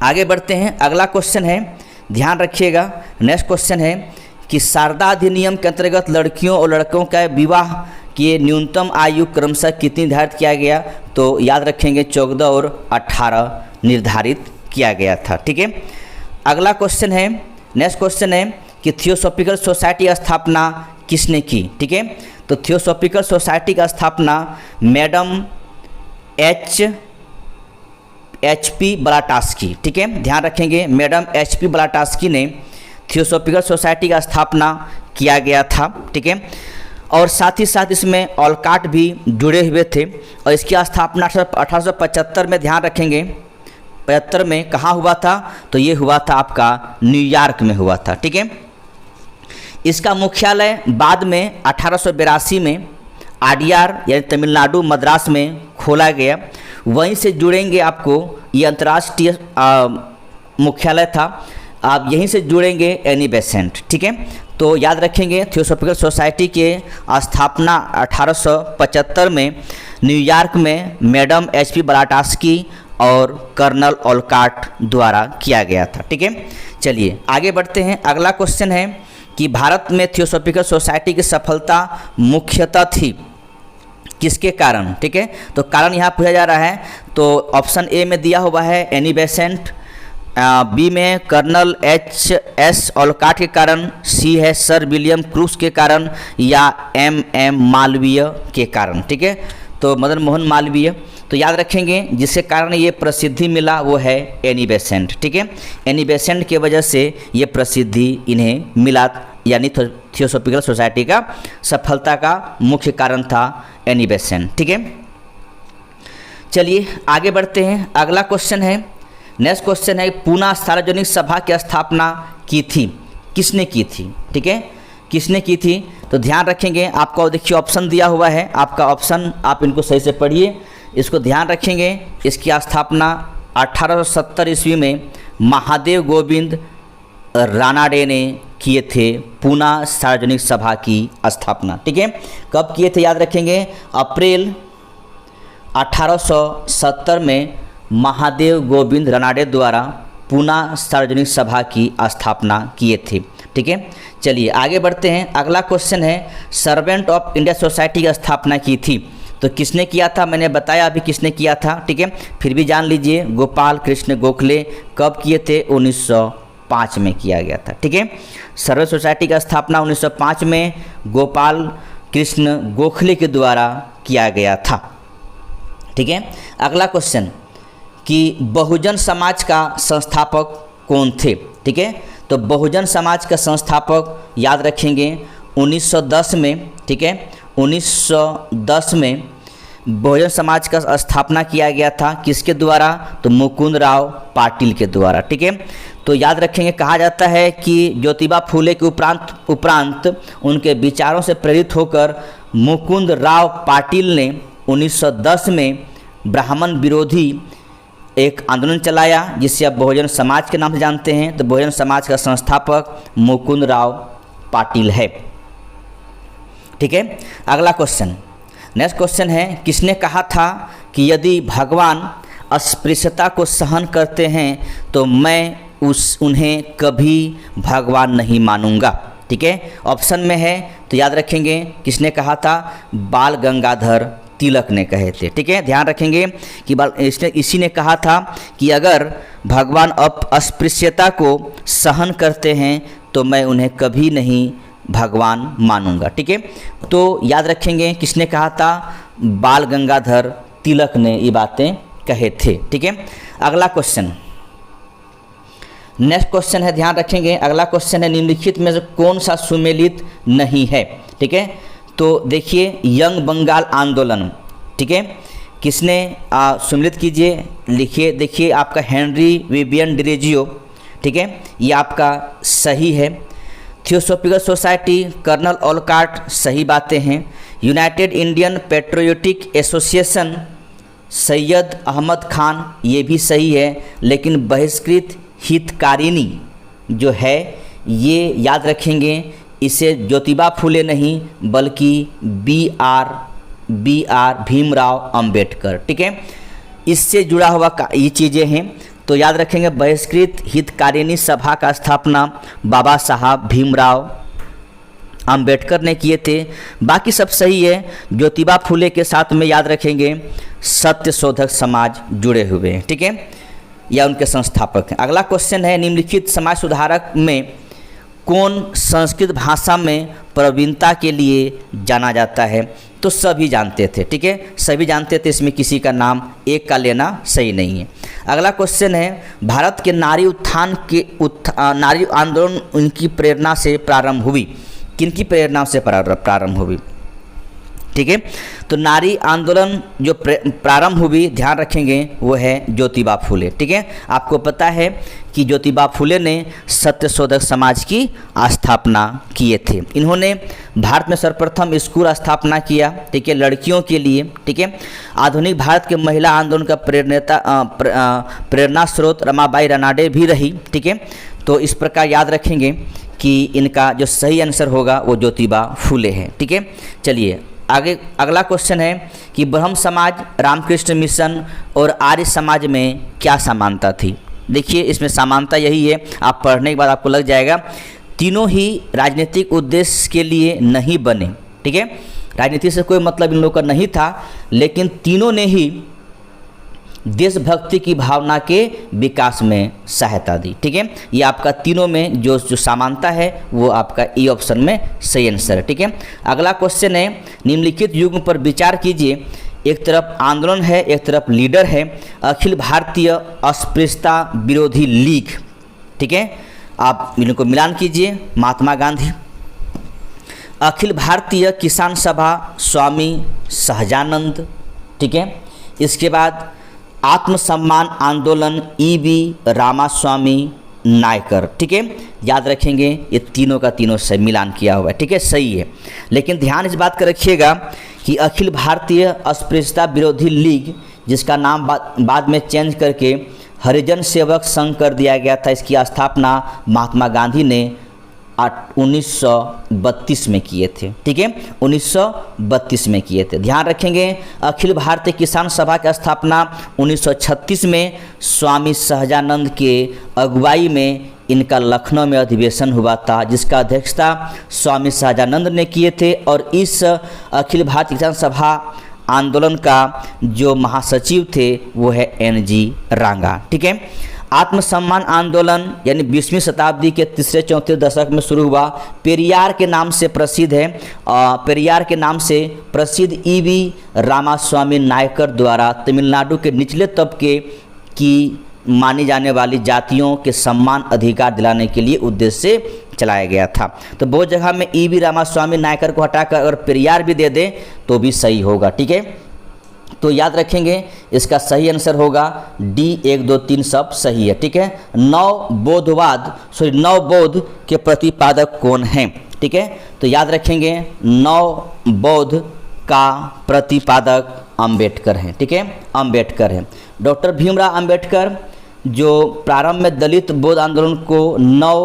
आगे बढ़ते हैं। अगला क्वेश्चन है, ध्यान रखिएगा, नेक्स्ट क्वेश्चन है कि शारदा अधिनियम के अंतर्गत लड़कियों और लड़कों का विवाह की न्यूनतम आयु क्रमशः कितनी निर्धारित किया गया, तो याद रखेंगे 14 और 18 निर्धारित किया गया था, ठीक है। अगला क्वेश्चन है, नेक्स्ट क्वेश्चन है कि थियोसॉफिकल सोसाइटी की स्थापना किसने की, ठीक है। तो थियोसॉफिकल सोसाइटी का स्थापना मैडम HP ब्लाटास्की, ठीक है, ध्यान रखेंगे मैडम HP ब्लाटास्की ने थियोसॉफिकल सोसाइटी का स्थापना किया गया था, ठीक है। और साथ ही साथ इसमें ऑलकाट भी जुड़े हुए थे और इसकी स्थापना 1875 में, ध्यान रखेंगे 75 में कहाँ हुआ था, तो ये हुआ था आपका न्यूयॉर्क में हुआ था, ठीक है। इसका मुख्यालय बाद में 1882 में आडियार यानी तमिलनाडु मद्रास में खोला गया। वहीं से जुड़ेंगे, आपको ये अंतर्राष्ट्रीय मुख्यालय था, आप यहीं से जुड़ेंगे एनी बेसेंट, ठीक है। तो याद रखेंगे थियोसॉफिकल सोसाइटी के स्थापना 1875 में न्यूयॉर्क में मैडम HP ब्लाटास्की और कर्नल ओलकाट द्वारा किया गया था, ठीक है। चलिए आगे बढ़ते हैं। अगला क्वेश्चन है कि भारत में थियोसॉफिकल सोसाइटी की सफलता मुख्यतः थी किसके कारण, ठीक है। तो कारण यहाँ पूछा जा रहा है, तो ऑप्शन ए में दिया हुआ है एनी बेसेंट, बी में कर्नल HS ओलकाट के कारण, सी है सर विलियम क्रूस के कारण या MM मालवीय के कारण, ठीक है। तो मदन मोहन मालवीय। तो याद रखेंगे जिसके कारण ये प्रसिद्धि मिला वो है एनी बेसेंट, ठीक है। एनी बेसेंट के वजह से ये प्रसिद्धि इन्हें मिला, यानी थियोसॉफिकल सोसाइटी का सफलता का मुख्य कारण था एनी बेसेंट, ठीक है। चलिए आगे बढ़ते हैं। अगला क्वेश्चन है, नेक्स्ट क्वेश्चन है, पूना सार्वजनिक सभा की स्थापना की थी, किसने की थी, ठीक है, किसने की थी। तो ध्यान रखेंगे, आपको देखिए ऑप्शन दिया हुआ है, आपका ऑप्शन आप इनको सही से पढ़िए, इसको ध्यान रखेंगे। इसकी स्थापना 1870 ईस्वी में महादेव गोविंद रानाडे ने किए थे, पूना सार्वजनिक सभा की स्थापना, ठीक है। कब किए थे याद रखेंगे, अप्रैल 1870 में महादेव गोविंद रानाडे द्वारा पूना सार्वजनिक सभा की स्थापना किए थे। ठीक है, चलिए आगे बढ़ते हैं। अगला क्वेश्चन है सर्वेंट ऑफ इंडिया सोसाइटी की स्थापना की थी तो किसने किया था? मैंने बताया अभी किसने किया था। ठीक है, फिर भी जान लीजिए, गोपाल कृष्ण गोखले। कब किए थे? 1905 में किया गया था। ठीक है, सर्वेंट सोसाइटी का स्थापना 1905 में गोपाल कृष्ण गोखले के द्वारा किया गया था। ठीक है, अगला क्वेश्चन कि बहुजन समाज का संस्थापक कौन थे? ठीक है, तो बहुजन समाज का संस्थापक याद रखेंगे 1910 में। ठीक है, 1910 में बहुजन समाज का स्थापना किया गया था। किसके द्वारा? तो मुकुंद राव पाटिल के द्वारा। ठीक है, तो याद रखेंगे, कहा जाता है कि ज्योतिबा फुले के उपरांत उनके विचारों से प्रेरित होकर मुकुंद राव पाटिल ने 1910 में ब्राह्मण विरोधी एक आंदोलन चलाया जिसे आप बहुजन समाज के नाम से जानते हैं। तो बहुजन समाज का संस्थापक मुकुंद राव पाटिल है। ठीक है, अगला क्वेश्चन, नेक्स्ट क्वेश्चन है किसने कहा था कि यदि भगवान अस्पृश्यता को सहन करते हैं तो मैं उन्हें कभी भगवान नहीं मानूंगा? ठीक है, ऑप्शन में है तो याद रखेंगे किसने कहा था? बाल गंगाधर तिलक ने कहे थे। ठीक है, ध्यान रखेंगे कि इसी ने कहा था कि अगर भगवान अस्पृश्यता को सहन करते हैं तो मैं उन्हें कभी नहीं भगवान मानूंगा। ठीक है, तो याद रखेंगे किसने कहा था? बाल गंगाधर तिलक ने ये बातें कहे थे। ठीक है, अगला क्वेश्चन, नेक्स्ट क्वेश्चन है, ध्यान रखेंगे, अगला क्वेश्चन है निम्नलिखित में से कौन सा सुमेलित नहीं है? ठीक है, तो देखिए यंग बंगाल आंदोलन। ठीक है, किसने सुमेलित कीजिए, लिखिए। देखिए आपका हेनरी विवियन डिरेजियो। ठीक है, ये आपका सही है। थियोसॉफिकल सोसाइटी कर्नल ओलकार्ट, सही बातें हैं। United Indian Patriotic Association Syed Ahmed Khan, ये भी सही है। लेकिन बहिष्कृत हितकारिणी जो है ये याद रखेंगे, इसे ज्योतिबा फुले नहीं बल्कि बी आर भीमराव अंबेडकर। ठीक है, इससे जुड़ा हुआ ये चीज़ें हैं तो याद रखेंगे बहिष्कृत हितकारिणी सभा का स्थापना बाबा साहब भीमराव अंबेडकर ने किए थे। बाकी सब सही है। ज्योतिबा फुले के साथ में याद रखेंगे सत्य शोधक समाज जुड़े हुए हैं। ठीक है, या उनके संस्थापक हैं। अगला क्वेश्चन है निम्नलिखित समाज सुधारक में कौन संस्कृत भाषा में प्रवीणता के लिए जाना जाता है? तो सभी जानते थे। ठीक है, सभी जानते थे, इसमें किसी का नाम एक का लेना सही नहीं है। अगला क्वेश्चन है भारत के नारी उत्थान के नारी आंदोलन उनकी प्रेरणा से प्रारंभ हुई? किनकी प्रेरणा से प्रारंभ हुई? ठीक है, तो नारी आंदोलन जो प्रारंभ हुई ध्यान रखेंगे वो है ज्योतिबा फुले। ठीक है, आपको पता है कि ज्योतिबा फुले ने सत्य शोधक समाज की स्थापना किए थे। इन्होंने भारत में सर्वप्रथम स्कूल स्थापना किया। ठीक है, लड़कियों के लिए। ठीक है, आधुनिक भारत के महिला आंदोलन का प्रेरणा स्रोत रमाबाई रानाडे भी रही। ठीक है, तो इस प्रकार याद रखेंगे कि इनका जो सही आंसर होगा वो ज्योतिबा फुले है। ठीक है, चलिए आगे अगला क्वेश्चन है कि ब्रह्म समाज, रामकृष्ण मिशन और आर्य समाज में क्या समानता थी? देखिए इसमें समानता यही है, आप पढ़ने के बाद आपको लग जाएगा। तीनों ही राजनीतिक उद्देश्य के लिए नहीं बने। ठीक है, राजनीति से कोई मतलब इन लोगों का नहीं था, लेकिन तीनों ने ही देशभक्ति की भावना के विकास में सहायता दी। ठीक है, ये आपका तीनों में जो समानता है वो आपका ई ऑप्शन में सही आंसर है। ठीक है, अगला क्वेश्चन है निम्नलिखित युग पर विचार कीजिए। एक तरफ आंदोलन है, एक तरफ लीडर है। अखिल भारतीय अस्पृश्यता विरोधी लीग। ठीक है, आप इनको मिलान कीजिए। महात्मा गांधी। अखिल भारतीय किसान सभा स्वामी सहजानंद। ठीक है, इसके बाद आत्मसम्मान आंदोलन ई.वी. रामास्वामी नायकर। ठीक है, याद रखेंगे ये तीनों का तीनों से मिलान किया हुआ है। ठीक है, सही है। लेकिन ध्यान इस बात का रखिएगा कि अखिल भारतीय अस्पृश्यता विरोधी लीग, जिसका नाम बाद में चेंज करके हरिजन सेवक संघ कर दिया गया था, इसकी स्थापना महात्मा गांधी ने 1932 में किए थे। ठीक है, 1932 में किए थे। ध्यान रखेंगे अखिल भारतीय किसान सभा की स्थापना 1936 में स्वामी सहजानंद के अगुवाई में इनका लखनऊ में अधिवेशन हुआ था, जिसका अध्यक्षता स्वामी सहजानंद ने किए थे। और इस अखिल भारतीय किसान सभा आंदोलन का जो महासचिव थे वो है NG रांगा। ठीक है, आत्मसम्मान आंदोलन यानी 20वीं शताब्दी के तीसरे चौथे दशक में शुरू हुआ। पेरियार के नाम से प्रसिद्ध है। पेरियार के नाम से प्रसिद्ध EV रामास्वामी नायकर द्वारा तमिलनाडु के निचले तबके की मानी जाने वाली जातियों के सम्मान अधिकार दिलाने के लिए उद्देश्य से चलाया गया था। तो बहुत जगह में EV रामास्वामी नायकर को हटाकर अगर पेरियार भी दे दें तो भी सही होगा। ठीक है, तो याद रखेंगे इसका सही आंसर होगा D 1 2 3 सब सही है। ठीक है, नव बौद्ध के प्रतिपादक कौन हैं? ठीक है, तो याद रखेंगे नव बौद्ध का प्रतिपादक अंबेडकर हैं। ठीक है, अंबेडकर हैं। डॉक्टर भीमराव अंबेडकर जो प्रारंभ में दलित बौद्ध आंदोलन को नव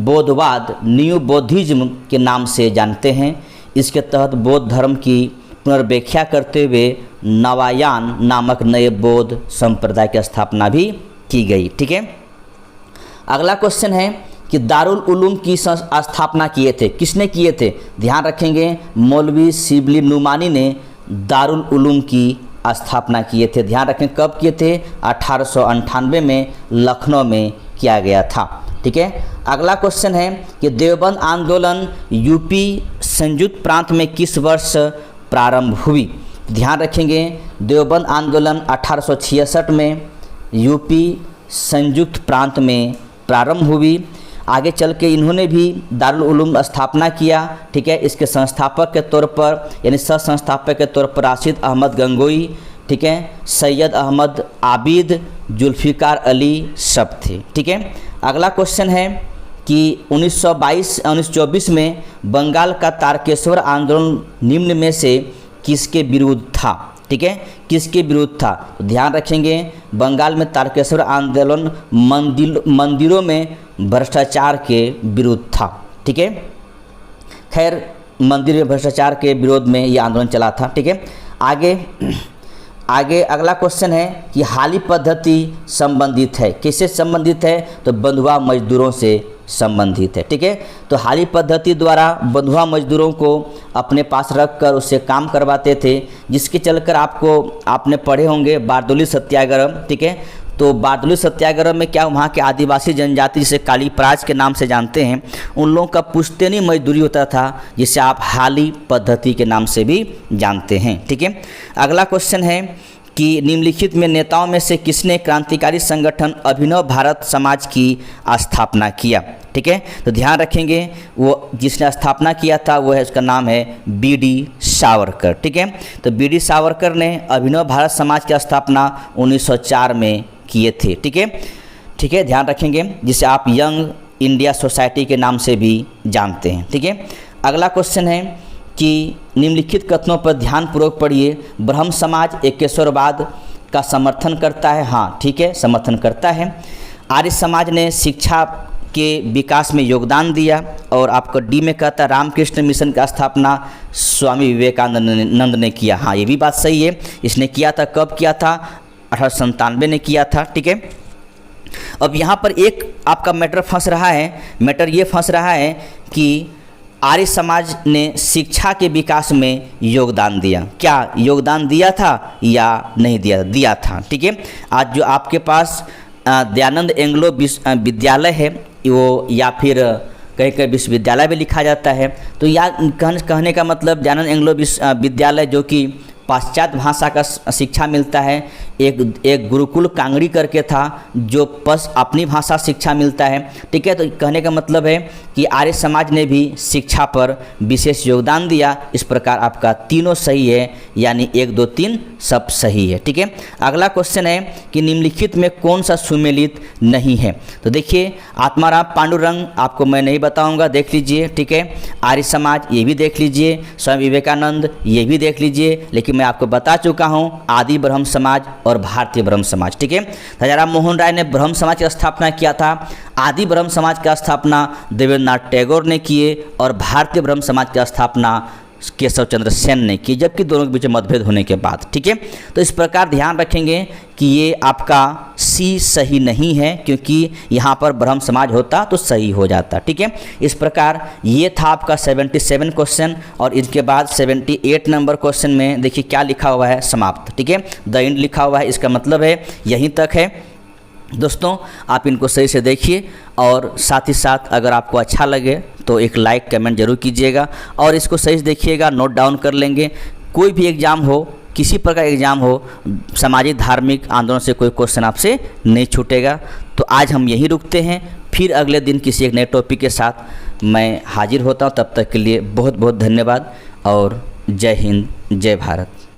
बौद्धवाद न्यू बौद्धिज्म के नाम से जानते हैं। इसके तहत बौद्ध धर्म की पुनर्व्याख्या करते हुए नवायान नामक नए बौद्ध संप्रदाय की स्थापना भी की गई। ठीक है, अगला क्वेश्चन है कि दारुल उलूम की स्थापना किए थे, किसने किए थे? ध्यान रखेंगे मौलवी शिबली नुमानी ने दारुल उलूम की स्थापना किए थे। ध्यान रखें कब किए थे? 1898 में लखनऊ में किया गया था। ठीक है, अगला क्वेश्चन है कि देवबंद आंदोलन यूपी संयुक्त प्रांत में किस वर्ष प्रारंभ हुई? ध्यान रखेंगे देवबंद आंदोलन 1866 में यूपी संयुक्त प्रांत में प्रारंभ हुई। आगे चल के इन्होंने भी दारुल उलूम स्थापना किया। ठीक है, इसके संस्थापक के तौर पर यानी सह संस्थापक के तौर पर राशिद अहमद गंगोई, ठीक है, सैयद अहमद आबिद, जुल्फ़िकार अली सब थे। ठीक है, अगला क्वेश्चन है कि 1924 में बंगाल का तारकेश्वर आंदोलन निम्न में से किसके विरुद्ध था? ठीक है, किसके विरुद्ध था? तो ध्यान रखेंगे बंगाल में तारकेश्वर आंदोलन मंदिरों में भ्रष्टाचार के विरुद्ध था। ठीक है, खैर मंदिर में भ्रष्टाचार के विरोध में ये आंदोलन चला था। ठीक है, आगे अगला क्वेश्चन है कि हाली पद्धति संबंधित है, किससे संबंधित है? तो बंधुआ मजदूरों से संबंधित है। ठीक है, तो हाली पद्धति द्वारा बंधुआ मजदूरों को अपने पास रखकर उससे काम करवाते थे, जिसके चलकर आपने पढ़े होंगे बारदोली सत्याग्रह। ठीक है, तो बारदोली सत्याग्रह में क्या वहाँ के आदिवासी जनजाति जिसे काली प्राज के नाम से जानते हैं, उन लोगों का पुश्तैनी मजदूरी होता था, जिसे आप हाली पद्धति के नाम से भी जानते हैं। ठीक है, अगला क्वेश्चन है कि निम्नलिखित में नेताओं में से किसने क्रांतिकारी संगठन अभिनव भारत समाज की स्थापना किया? ठीक है, तो ध्यान रखेंगे वो जिसने स्थापना किया था वो है, उसका नाम है BD सावरकर। ठीक है, तो BD सावरकर ने अभिनव भारत समाज की स्थापना 1904 में किए थे। ठीक है, ध्यान रखेंगे जिसे आप यंग इंडिया सोसाइटी के नाम से भी जानते हैं। ठीक है, अगला क्वेश्चन है कि निम्नलिखित कथनों पर ध्यानपूर्वक पढ़िए। ब्रह्म समाज एकेश्वरवाद का समर्थन करता है। हाँ, ठीक है, समर्थन करता है। आर्य समाज ने शिक्षा के विकास में योगदान दिया। और आपको D में कहता है रामकृष्ण मिशन का स्थापना स्वामी विवेकानंद ने किया। हाँ, ये भी बात सही है, इसने किया था। कब किया था? 1897 में किया था। ठीक है, अब यहाँ पर एक आपका मैटर फंस रहा है। मैटर ये फंस रहा है कि आर्य समाज ने शिक्षा के विकास में योगदान दिया। क्या योगदान दिया था या नहीं दिया था? ठीक है, आज जो आपके पास दयानंद एंग्लो विद्यालय है वो, या फिर कहीं विश्वविद्यालय भी लिखा जाता है, तो या कहने का मतलब दयानंद एंग्लो विद्यालय जो कि पाश्चात्य भाषा का शिक्षा मिलता है। एक गुरुकुल कांगड़ी करके था जो अपनी भाषा शिक्षा मिलता है। ठीक है, तो कहने का मतलब है कि आर्य समाज ने भी शिक्षा पर विशेष योगदान दिया। इस प्रकार आपका तीनों सही है, यानी 1 2 3 सब सही है। ठीक है, अगला क्वेश्चन है कि निम्नलिखित में कौन सा सुमेलित नहीं है? तो देखिए आत्माराम पांडुरंग आपको मैं नहीं बताऊंगा, देख लीजिए। ठीक है, आर्य समाज ये भी देख लीजिए, स्वामी विवेकानंद ये भी देख लीजिए, लेकिन मैं आपको बता चुका हूँ आदि ब्रह्म समाज और भारतीय ब्रह्म समाज। ठीक है, राजा राम मोहन राय ने ब्रह्म समाज की स्थापना किया था। आदि ब्रह्म समाज की स्थापना देवेंद्रनाथ टैगोर ने किए और भारतीय ब्रह्म समाज की स्थापना केशव चंद्र सेन ने की, जबकि दोनों के बीच मतभेद होने के बाद। ठीक है, तो इस प्रकार ध्यान रखेंगे कि ये आपका सी सही नहीं है, क्योंकि यहाँ पर ब्रह्म समाज होता तो सही हो जाता। ठीक है, इस प्रकार ये था आपका 77 क्वेश्चन और इसके बाद 78 नंबर क्वेश्चन में देखिए क्या लिखा हुआ है, समाप्त। ठीक है, द एंड लिखा हुआ है, इसका मतलब है यहीं तक है। दोस्तों आप इनको सही से देखिए और साथ ही साथ अगर आपको अच्छा लगे तो एक लाइक कमेंट जरूर कीजिएगा और इसको सही से देखिएगा, नोट डाउन कर लेंगे। कोई भी एग्ज़ाम हो, किसी प्रकार एग्ज़ाम हो, सामाजिक धार्मिक आंदोलन से कोई क्वेश्चन आपसे नहीं छूटेगा। तो आज हम यहीं रुकते हैं, फिर अगले दिन किसी एक नए टॉपिक के साथ मैं हाजिर होता हूँ। तब तक के लिए बहुत बहुत धन्यवाद और जय हिंद, जय भारत।